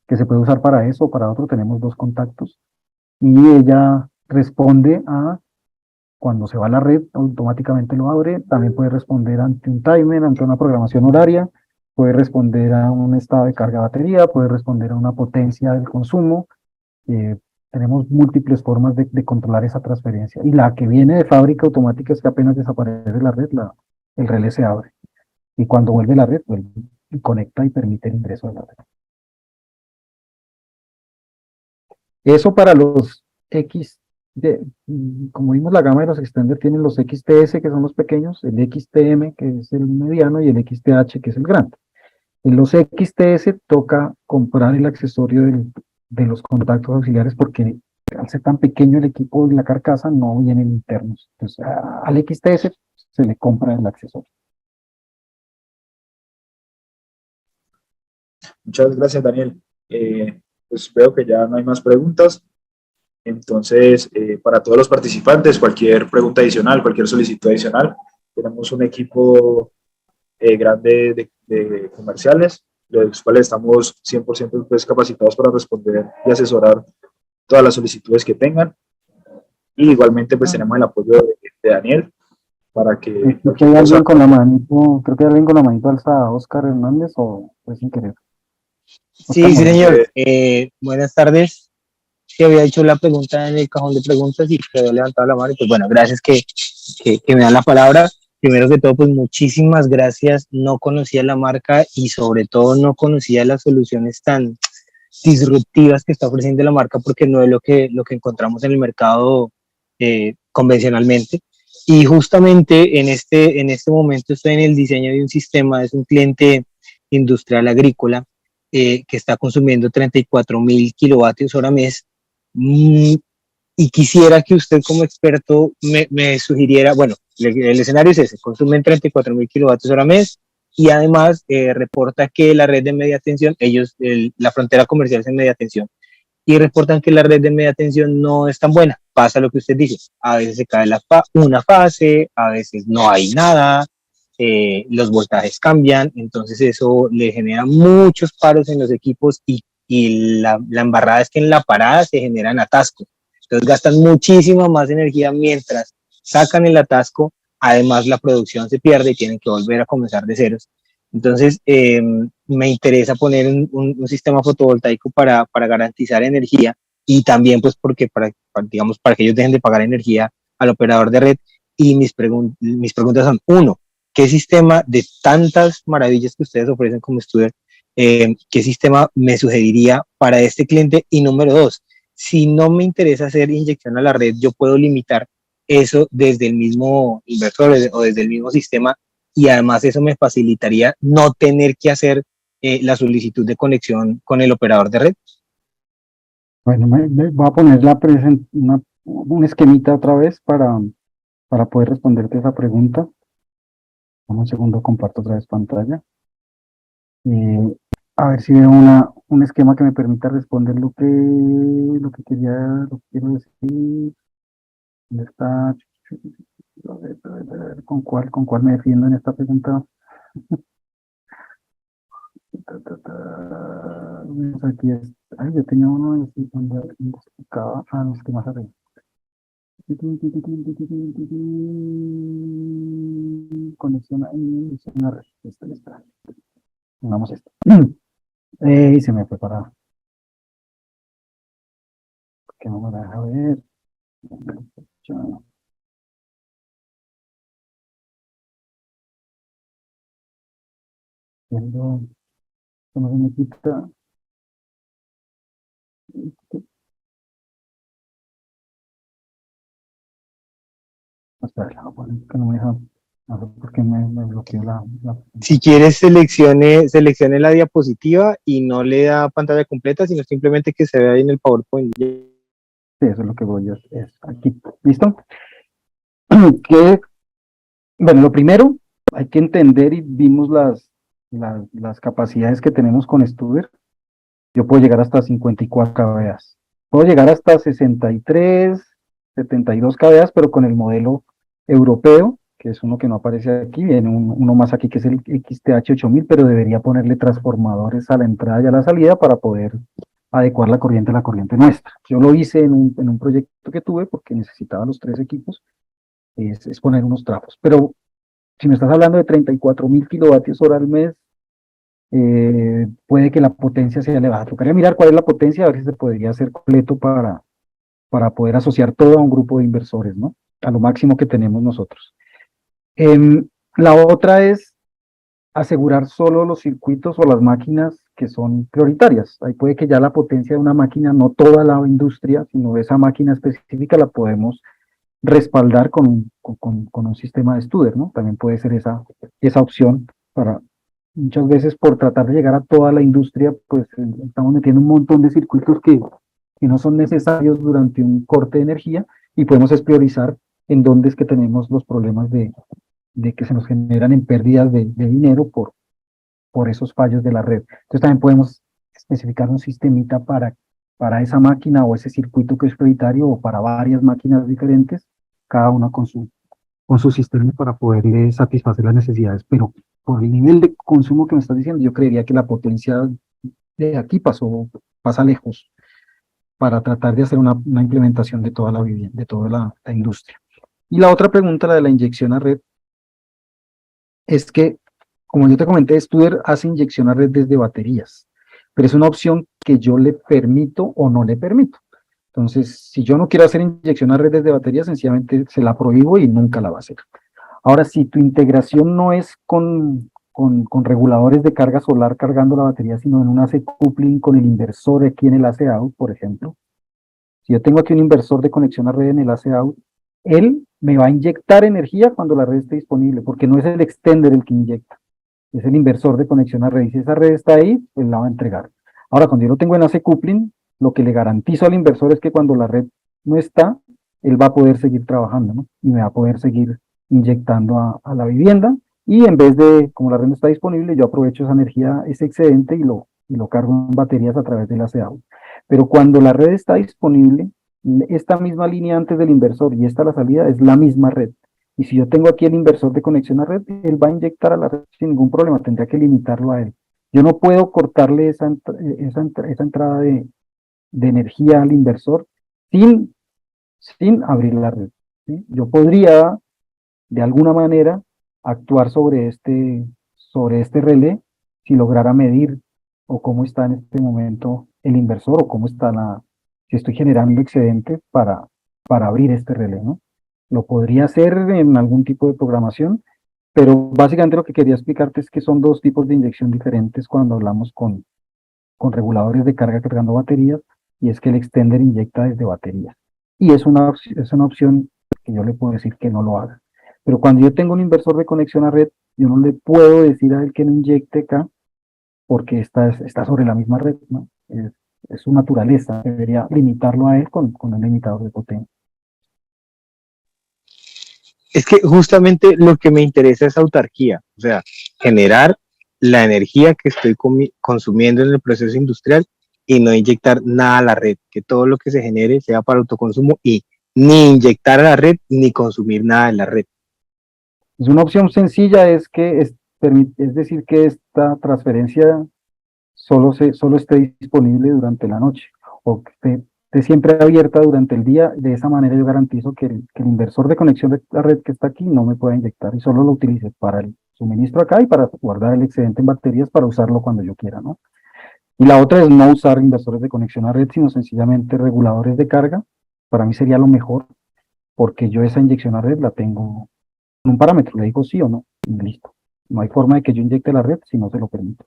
que se puede usar para eso o para otro. Tenemos 2 contactos y ella responde cuando se va a la red, automáticamente lo abre. También puede responder ante un timer, ante una programación horaria, puede responder a un estado de carga de batería, puede responder a una potencia del consumo. Tenemos múltiples formas de controlar esa transferencia. Y la que viene de fábrica automática es que apenas desaparece la red, el relé se abre. Y cuando vuelve la red, vuelve y conecta y permite el ingreso de la red. Eso para los X, como vimos, la gama de los extenders tienen los XTS, que son los pequeños, el XTM, que es el mediano, y el XTH, que es el grande. En los XTS toca comprar el accesorio de los contactos auxiliares porque al ser tan pequeño el equipo y la carcasa no vienen internos. Entonces al XTS se le compra el accesorio. Muchas gracias, Daniel. Pues veo que ya no hay más preguntas. Entonces, para todos los participantes, cualquier pregunta adicional, cualquier solicitud adicional, tenemos un equipo grande de comerciales, los cuales estamos 100% pues, capacitados para responder y asesorar todas las solicitudes que tengan. Y igualmente pues tenemos el apoyo de Daniel para que... Creo que hay alguien con la manito alzada, Oscar Hernández, o fue sin querer. Sí, sí, señor. Buenas tardes. que había hecho la pregunta en el cajón de preguntas y que había levantado la mano. Y pues bueno, gracias que me dan la palabra. Primero que todo, pues muchísimas gracias. No conocía la marca y sobre todo no conocía las soluciones tan disruptivas que está ofreciendo la marca porque no es lo que encontramos en el mercado convencionalmente. Y justamente en este momento estoy en el diseño de un sistema, es un cliente industrial agrícola que está consumiendo 34.000 kilovatios hora mes. Y quisiera que usted como experto me sugiriera, bueno, el escenario es ese, consumen 34.000 kilovatios hora mes y además reporta que la red de media tensión, la frontera comercial es en media tensión, y reportan que la red de media tensión no es tan buena. Pasa lo que usted dice, a veces se cae una fase, a veces no hay nada, los voltajes cambian, entonces eso le genera muchos paros en los equipos y la embarrada es que en la parada se generan atascos. Entonces gastan muchísima más energía mientras sacan el atasco, además la producción se pierde y tienen que volver a comenzar de ceros. Entonces, me interesa poner un sistema fotovoltaico para garantizar energía y también pues porque digamos, para que ellos dejen de pagar energía al operador de red. Y mis preguntas son, uno, ¿qué sistema de tantas maravillas que ustedes ofrecen como estudiante, qué sistema me sugeriría para este cliente? Y número dos, si no me interesa hacer inyección a la red, yo puedo limitar eso desde el mismo inversor o desde el mismo sistema y además eso me facilitaría no tener que hacer la solicitud de conexión con el operador de red. Bueno, me voy a poner un esquemita otra vez para poder responderte esa pregunta. Un segundo, comparto otra vez pantalla. A ver si veo un esquema que me permita responder lo que quiero decir. ¿Dónde está? ¿Con cuál me defiendo en esta pregunta? Aquí es. Ay, yo tenía uno donde explicaba los que más arriba. Conexión a red. Está. Pongamos esto. Y se me fue para. Que no me deja ver. Viendo. ¿Cómo se me quita? Espera, que no me deja. No sé por qué me bloqueó la. Si quieres, seleccione la diapositiva y no le da pantalla completa, sino simplemente que se vea ahí en el PowerPoint. Sí, eso es lo que voy a hacer. Aquí. ¿Listo? Bueno, lo primero, hay que entender y vimos las capacidades que tenemos con Studer. Yo puedo llegar hasta 54 kVA. Puedo llegar hasta 63, 72 kVA, pero con el modelo europeo, que es uno que no aparece aquí, viene uno más aquí que es el XTH 8000, pero debería ponerle transformadores a la entrada y a la salida para poder adecuar la corriente a la corriente nuestra. Yo lo hice en un proyecto que tuve porque necesitaba los tres equipos, es poner unos trapos. Pero si me estás hablando de 34.000 kilovatios hora al mes, puede que la potencia sea elevada. Tocaría mirar cuál es la potencia, a ver si se podría hacer completo para poder asociar todo a un grupo de inversores, ¿no? A lo máximo que tenemos nosotros. La otra es asegurar solo los circuitos o las máquinas que son prioritarias. Ahí puede que ya la potencia de una máquina, no toda la industria, sino esa máquina específica la podemos respaldar con un sistema de Studer, ¿no? También puede ser esa opción para, muchas veces por tratar de llegar a toda la industria, pues estamos metiendo un montón de circuitos que no son necesarios durante un corte de energía y podemos es priorizar en dónde es que tenemos los problemas de que se nos generan en pérdidas de dinero por esos fallos de la red. Entonces también podemos especificar un sistemita para esa máquina o ese circuito que es prioritario o para varias máquinas diferentes, cada una con su sistema para poderle satisfacer las necesidades. Pero por el nivel de consumo que me estás diciendo, yo creería que la potencia de aquí pasa lejos para tratar de hacer una implementación de toda la vivienda, de toda la industria. Y la otra pregunta, la de la inyección a red, es que, como yo te comenté, Studer hace inyección a red desde baterías, pero es una opción que yo le permito o no le permito. Entonces, si yo no quiero hacer inyección a red desde batería, sencillamente se la prohíbo y nunca la va a hacer. Ahora, si tu integración no es con reguladores de carga solar cargando la batería, sino en un AC coupling con el inversor aquí en el AC out, por ejemplo, si yo tengo aquí un inversor de conexión a red en el AC out, él me va a inyectar energía cuando la red esté disponible, porque no es el extender el que inyecta, es el inversor de conexión a red. Y si esa red está ahí, pues la va a entregar. Ahora, cuando yo lo tengo en AC coupling, lo que le garantizo al inversor es que cuando la red no está, él va a poder seguir trabajando, ¿no? Y me va a poder seguir inyectando a la vivienda. Y en vez de, como la red no está disponible, yo aprovecho esa energía, ese excedente y lo cargo en baterías a través del AC out. Pero cuando la red está disponible, esta misma línea antes del inversor y esta la salida es la misma red. Y si yo tengo aquí el inversor de conexión a red, él va a inyectar a la red sin ningún problema, tendría que limitarlo a él. Yo no puedo cortarle esa entrada de energía al inversor sin, sin abrir la red, ¿sí? Yo podría, de alguna manera, actuar sobre este relé si lograra medir o cómo está en este momento el inversor o cómo está si estoy generando excedente para abrir este relé, ¿no? Lo podría hacer en algún tipo de programación, pero básicamente lo que quería explicarte es que son dos tipos de inyección diferentes cuando hablamos con reguladores de carga cargando baterías, y es que el extender inyecta desde baterías. Y es una opción que yo le puedo decir que no lo haga. Pero cuando yo tengo un inversor de conexión a red, yo no le puedo decir a él que no inyecte acá, porque está sobre la misma red, ¿no? Es su naturaleza, debería limitarlo a él con un limitador de potencia. Es que justamente lo que me interesa es autarquía, o sea, generar la energía que estoy consumiendo en el proceso industrial y no inyectar nada a la red, que todo lo que se genere sea para autoconsumo y ni inyectar a la red ni consumir nada en la red. Es una opción sencilla, es decir que esta transferencia solo esté disponible durante la noche, o que esté siempre abierta durante el día. De esa manera yo garantizo que el inversor de conexión de la red que está aquí no me pueda inyectar y solo lo utilice para el suministro acá y para guardar el excedente en baterías para usarlo cuando yo quiera, ¿no? Y la otra es no usar inversores de conexión a red, sino sencillamente reguladores de carga. Para mí sería lo mejor, porque yo esa inyección a red la tengo con un parámetro, le digo sí o no, y listo. No hay forma de que yo inyecte la red si no se lo permito.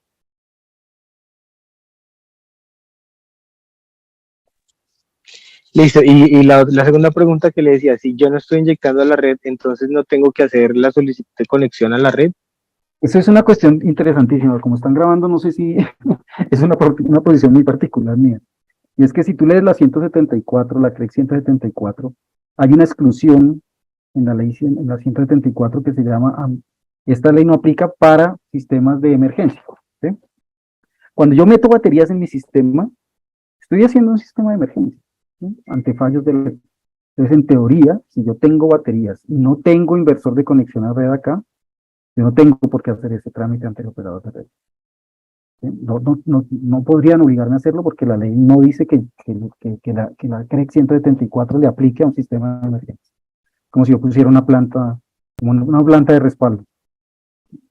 Listo, y la segunda pregunta que le decía, si yo no estoy inyectando a la red, entonces no tengo que hacer la solicitud de conexión a la red. Esa es una cuestión interesantísima. Como están grabando, no sé si es una posición muy particular mía. Y es que si tú lees la 174, la CREC 174, hay una exclusión en la ley en la 174 que se llama, esta ley no aplica para sistemas de emergencia, ¿sí? Cuando yo meto baterías en mi sistema, estoy haciendo un sistema de emergencia, ¿sí? Ante fallos de la red. Entonces, en teoría, si yo tengo baterías y no tengo inversor de conexión a red acá, yo no tengo por qué hacer ese trámite ante el operador de red. ¿Sí? No podrían obligarme a hacerlo porque la ley no dice que la CREC 174 le aplique a un sistema de emergencia. Como si yo pusiera una planta, como una planta de respaldo.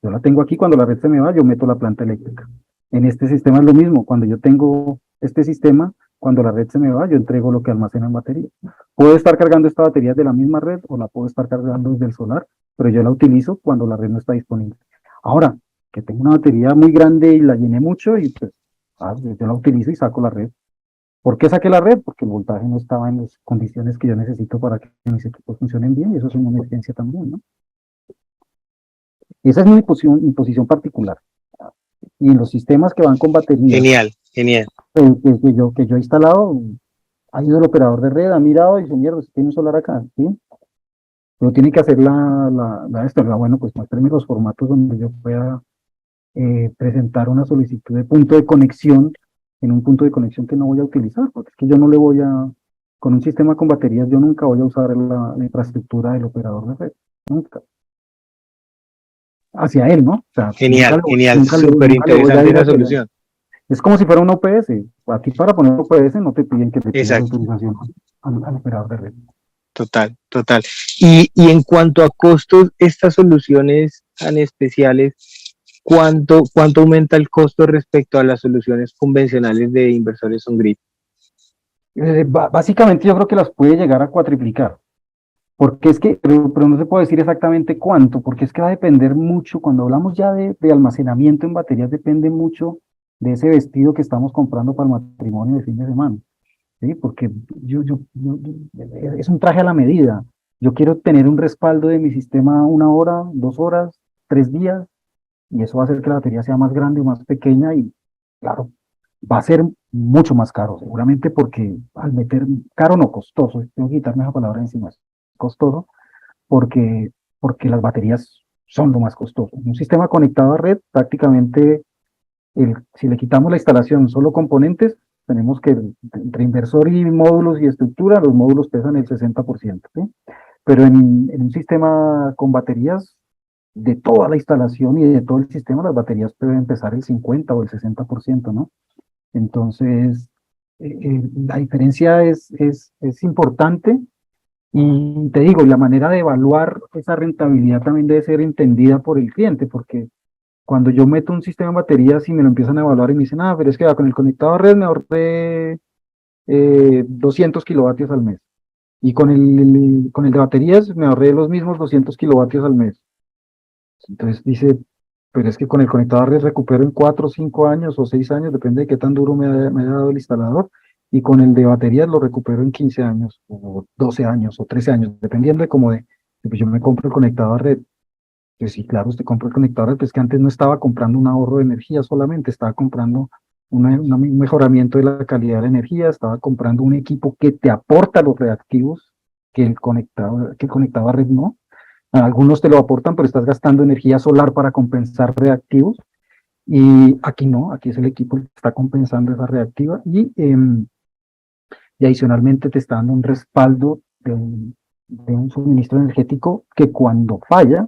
Yo la tengo aquí, cuando la red se me va, yo meto la planta eléctrica. En este sistema es lo mismo, cuando yo tengo este sistema, cuando la red se me va, yo entrego lo que almacena en batería. Puedo estar cargando esta batería de la misma red o la puedo estar cargando desde el solar, pero yo la utilizo cuando la red no está disponible. Ahora, que tengo una batería muy grande y la llené mucho, y pues yo la utilizo y saco la red. ¿Por qué saqué la red? Porque el voltaje no estaba en las condiciones que yo necesito para que mis equipos funcionen bien, y eso es una emergencia también, ¿no? Esa es mi posición particular. Y en los sistemas que van con baterías, Genial, genial. que yo he instalado, ha ido el operador de red, ha mirado y dice, mierda, tiene un solar acá, ¿sí? Pero tiene que hacer bueno, pues muéstrame los formatos donde yo pueda presentar una solicitud de punto de conexión en un punto de conexión que no voy a utilizar, porque es que yo no le voy con un sistema con baterías, yo nunca voy a usar la infraestructura del operador de red, nunca. Hacia él, ¿no? O sea, Genial, genial, súper nunca le voy a interesante ir esa hacia él. solución. Es como si fuera un OPS. Aquí para poner un OPS no te piden que le pidas Exacto. autorización al operador de red. Total, total. Y en cuanto a costos, estas soluciones tan especiales, ¿cuánto aumenta el costo respecto a las soluciones convencionales de inversores on-grid? Básicamente yo creo que las puede llegar a cuatriplicar. Porque es que, pero no se puede decir exactamente cuánto, porque es que va a depender mucho, cuando hablamos ya de almacenamiento en baterías, depende mucho de ese vestido que estamos comprando para el matrimonio de fin de semana, ¿sí? Porque es un traje a la medida. Yo quiero tener un respaldo de mi sistema 1 hora, 2 horas, 3 días, y eso va a hacer que la batería sea más grande o más pequeña, y claro, va a ser mucho más caro, seguramente porque al meter, caro no, costoso, tengo que quitarme esa palabra encima, es costoso, porque, porque las baterías son lo más costoso. Un sistema conectado a red, prácticamente, si le quitamos la instalación solo componentes, tenemos que entre inversor y módulos y estructura, los módulos pesan el 60%, ¿sí? Pero en un sistema con baterías, de toda la instalación y de todo el sistema, las baterías pueden pesar el 50 o el 60%, ¿no? Entonces, la diferencia es importante. Y te digo, la manera de evaluar esa rentabilidad también debe ser entendida por el cliente, porque cuando yo meto un sistema de baterías y me lo empiezan a evaluar y me dicen, ah, pero es que con el conectado a red me ahorré 200 kilovatios al mes. Y con el de baterías me ahorré los mismos 200 kilovatios al mes. Entonces dice, pero es que con el conectado a red recupero en 4, 5 años o 6 años, depende de qué tan duro me haya dado el instalador. Y con el de baterías lo recupero en 15 años, o 12 años, o 13 años, dependiendo de cómo pues yo me compro el conectado a red. Pues sí, claro, usted compra el conector, pues que antes no estaba comprando un ahorro de energía solamente, estaba comprando un mejoramiento de la calidad de la energía, estaba comprando un equipo que te aporta los reactivos que el conectado a red no. Algunos te lo aportan, pero estás gastando energía solar para compensar reactivos, y aquí no, aquí es el equipo que está compensando esa reactiva, y adicionalmente te está dando un respaldo de un suministro energético que cuando falla,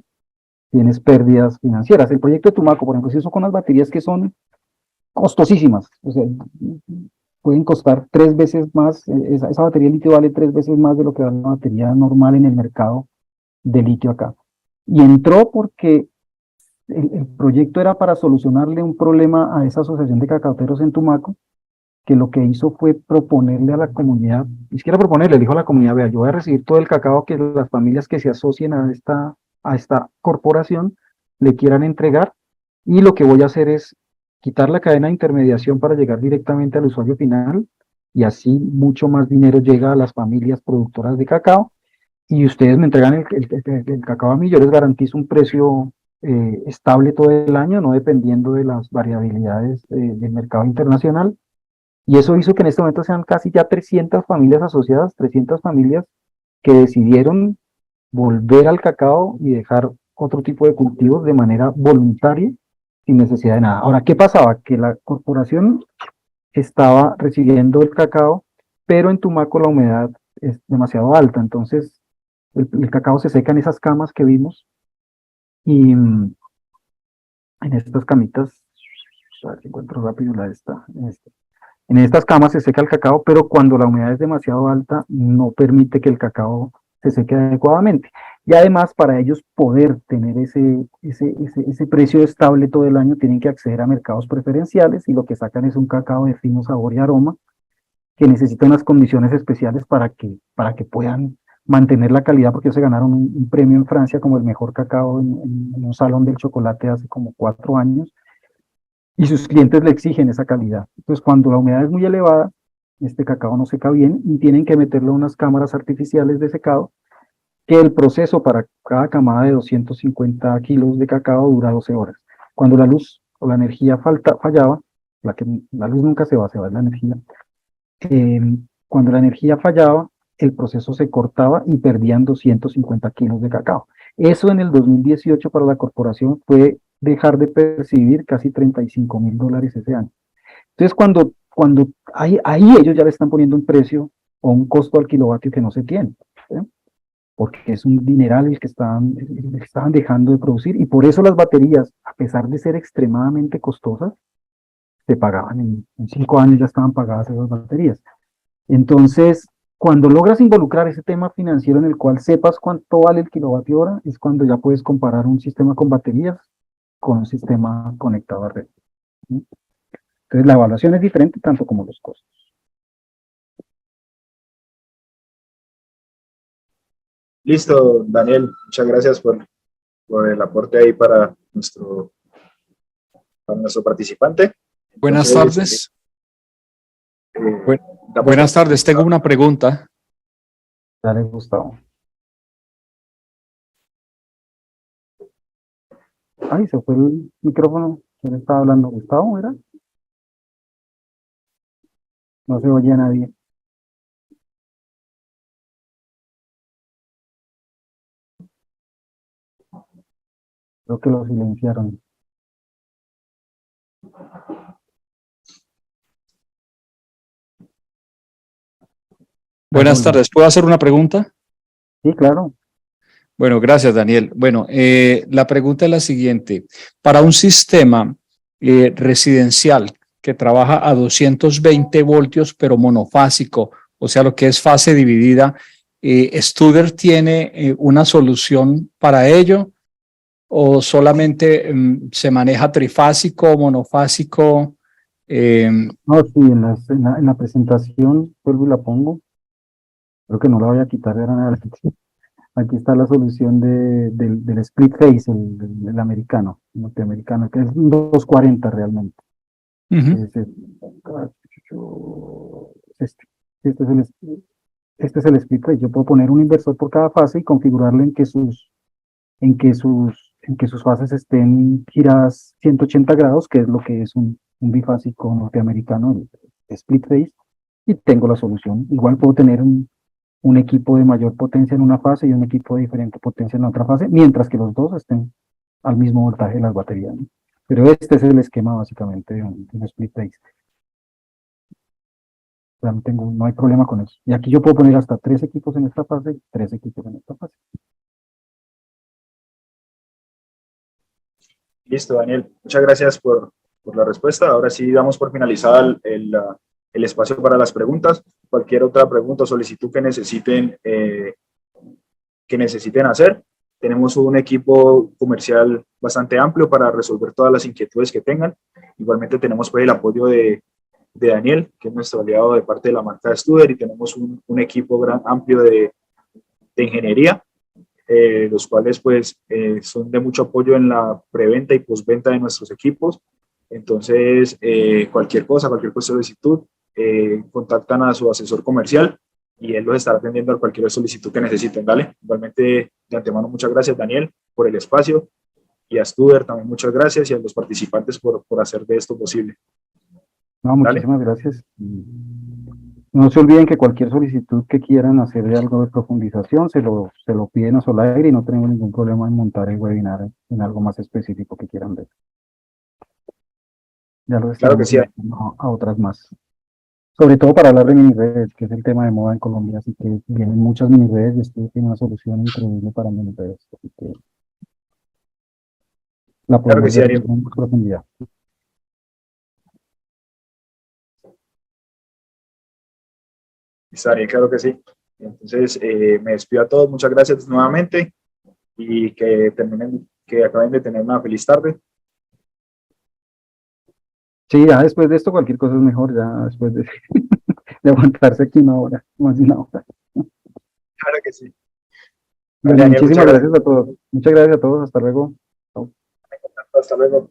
tienes pérdidas financieras. El proyecto de Tumaco, por ejemplo, si eso con las baterías que son costosísimas, o sea, pueden costar 3 veces más, esa batería de litio vale 3 veces más de lo que vale una batería normal en el mercado de litio acá. Y entró porque el proyecto era para solucionarle un problema a esa asociación de cacaoteros en Tumaco, que lo que hizo fue proponerle a la comunidad, ni siquiera proponerle, le dijo a la comunidad, vea, yo voy a recibir todo el cacao que las familias que se asocien a esta corporación le quieran entregar, y lo que voy a hacer es quitar la cadena de intermediación para llegar directamente al usuario final, y así mucho más dinero llega a las familias productoras de cacao, y ustedes me entregan el cacao a mí, yo les garantizo un precio estable todo el año, no dependiendo de las variabilidades del mercado internacional. Y eso hizo que en este momento sean casi ya 300 familias asociadas, 300 familias que decidieron volver al cacao y dejar otro tipo de cultivos de manera voluntaria, sin necesidad de nada. Ahora, ¿qué pasaba? Que la corporación estaba recibiendo el cacao, pero en Tumaco la humedad es demasiado alta, entonces el cacao se seca en esas camas que vimos, y en estas camitas, a ver si encuentro rápido en estas camas se seca el cacao, pero cuando la humedad es demasiado alta, no permite que el cacao se seque adecuadamente. Y además, para ellos poder tener ese precio estable todo el año, tienen que acceder a mercados preferenciales, y lo que sacan es un cacao de fino sabor y aroma, que necesita unas condiciones especiales para que puedan mantener la calidad, porque ellos se ganaron un premio en Francia como el mejor cacao en un salón del chocolate hace como 4 años, y sus clientes le exigen esa calidad. Entonces, cuando la humedad es muy elevada, este cacao no seca bien y tienen que meterle unas cámaras artificiales de secado, que el proceso para cada camada de 250 kilos de cacao dura 12 horas. Cuando la luz o la energía fallaba, la luz nunca se va la energía, eh, cuando la energía fallaba, el proceso se cortaba y perdían 250 kilos de cacao. Eso en el 2018 para la corporación fue dejar de percibir casi $35.000 ese año. Entonces, cuando ahí ellos ya le están poniendo un precio o un costo al kilovatio que no se tiene, ¿sí? Porque es un dineral el que estaban dejando de producir, y por eso las baterías, a pesar de ser extremadamente costosas, se pagaban en 5 años, ya estaban pagadas esas baterías. Entonces, cuando logras involucrar ese tema financiero en el cual sepas cuánto vale el kilovatio hora, es cuando ya puedes comparar un sistema con baterías con un sistema conectado a red, ¿sí? Entonces, la evaluación es diferente tanto como los costos. Listo, Daniel, muchas gracias por el aporte ahí para nuestro participante. Buenas Entonces, tardes. damos Buenas tardes. Tengo una pregunta. Dale, Gustavo. Ay, se fue el micrófono. ¿Quién estaba hablando? ¿Gustavo era? No se oye a nadie. Creo que lo silenciaron. Buenas tardes. ¿Puedo hacer una pregunta? Sí, claro. Bueno, gracias, Daniel. Bueno, la pregunta es la siguiente. Para un sistema residencial que trabaja a 220 voltios, pero monofásico, o sea, lo que es fase dividida, ¿Studer tiene una solución para ello o solamente se maneja trifásico o monofásico? No, sí, en la presentación, vuelvo y la pongo. Creo que no la voy a quitar de nada. Aquí está la solución del split phase, el americano, el norteamericano, que es un 240 realmente. Ujú. Este, este es este es el split phase. Yo puedo poner un inversor por cada fase y configurarlo en que sus fases estén giradas 180 grados, que es lo que es un bifásico norteamericano, el split phase, y tengo la solución. Igual puedo tener un equipo de mayor potencia en una fase y un equipo de diferente potencia en la otra fase, mientras que los dos estén al mismo voltaje de las baterías, ¿no? Pero este es el esquema básicamente de un split phase. O sea, no hay problema con eso. Y aquí yo puedo poner hasta 3 equipos en esta fase y 3 equipos en esta fase. Listo, Daniel. Muchas gracias por la respuesta. Ahora sí damos por finalizada el espacio para las preguntas. Cualquier otra pregunta o solicitud que necesiten hacer. Tenemos un equipo comercial bastante amplio para resolver todas las inquietudes que tengan. Igualmente tenemos pues el apoyo de Daniel, que es nuestro aliado de parte de la marca Studer, y tenemos un equipo amplio de ingeniería, los cuales pues son de mucho apoyo en la preventa y postventa de nuestros equipos. Entonces, cualquier solicitud, contactan a su asesor comercial y él los estará atendiendo a cualquier solicitud que necesiten. Dale, igualmente de antemano muchas gracias, Daniel, por el espacio, y a Studer también muchas gracias, y a los participantes por hacer de esto posible. No, muchísimas gracias. No se olviden que cualquier solicitud que quieran hacer de algo de profundización, se lo piden a Solaire y no tenemos ningún problema en montar el webinar en algo más específico que quieran ver. Ya lo Claro que sí. A otras más. Sobre todo para hablar de mini redes, que es el tema de moda en Colombia, así que vienen muchas mini redes y esto tiene una solución increíble para mini redes. Así que la Claro que podemos sí, ver Ariel. en más profundidad. Ariel, claro que sí. Entonces, me despido a todos. Muchas gracias nuevamente y que acaben de tener una feliz tarde. Sí, ya después de esto cualquier cosa es mejor, ya después de, de aguantarse aquí una hora, más de una hora. Claro que sí. Bueno, Daniel, muchísimas gracias a todos. Muchas gracias a todos. Hasta luego. Hasta luego.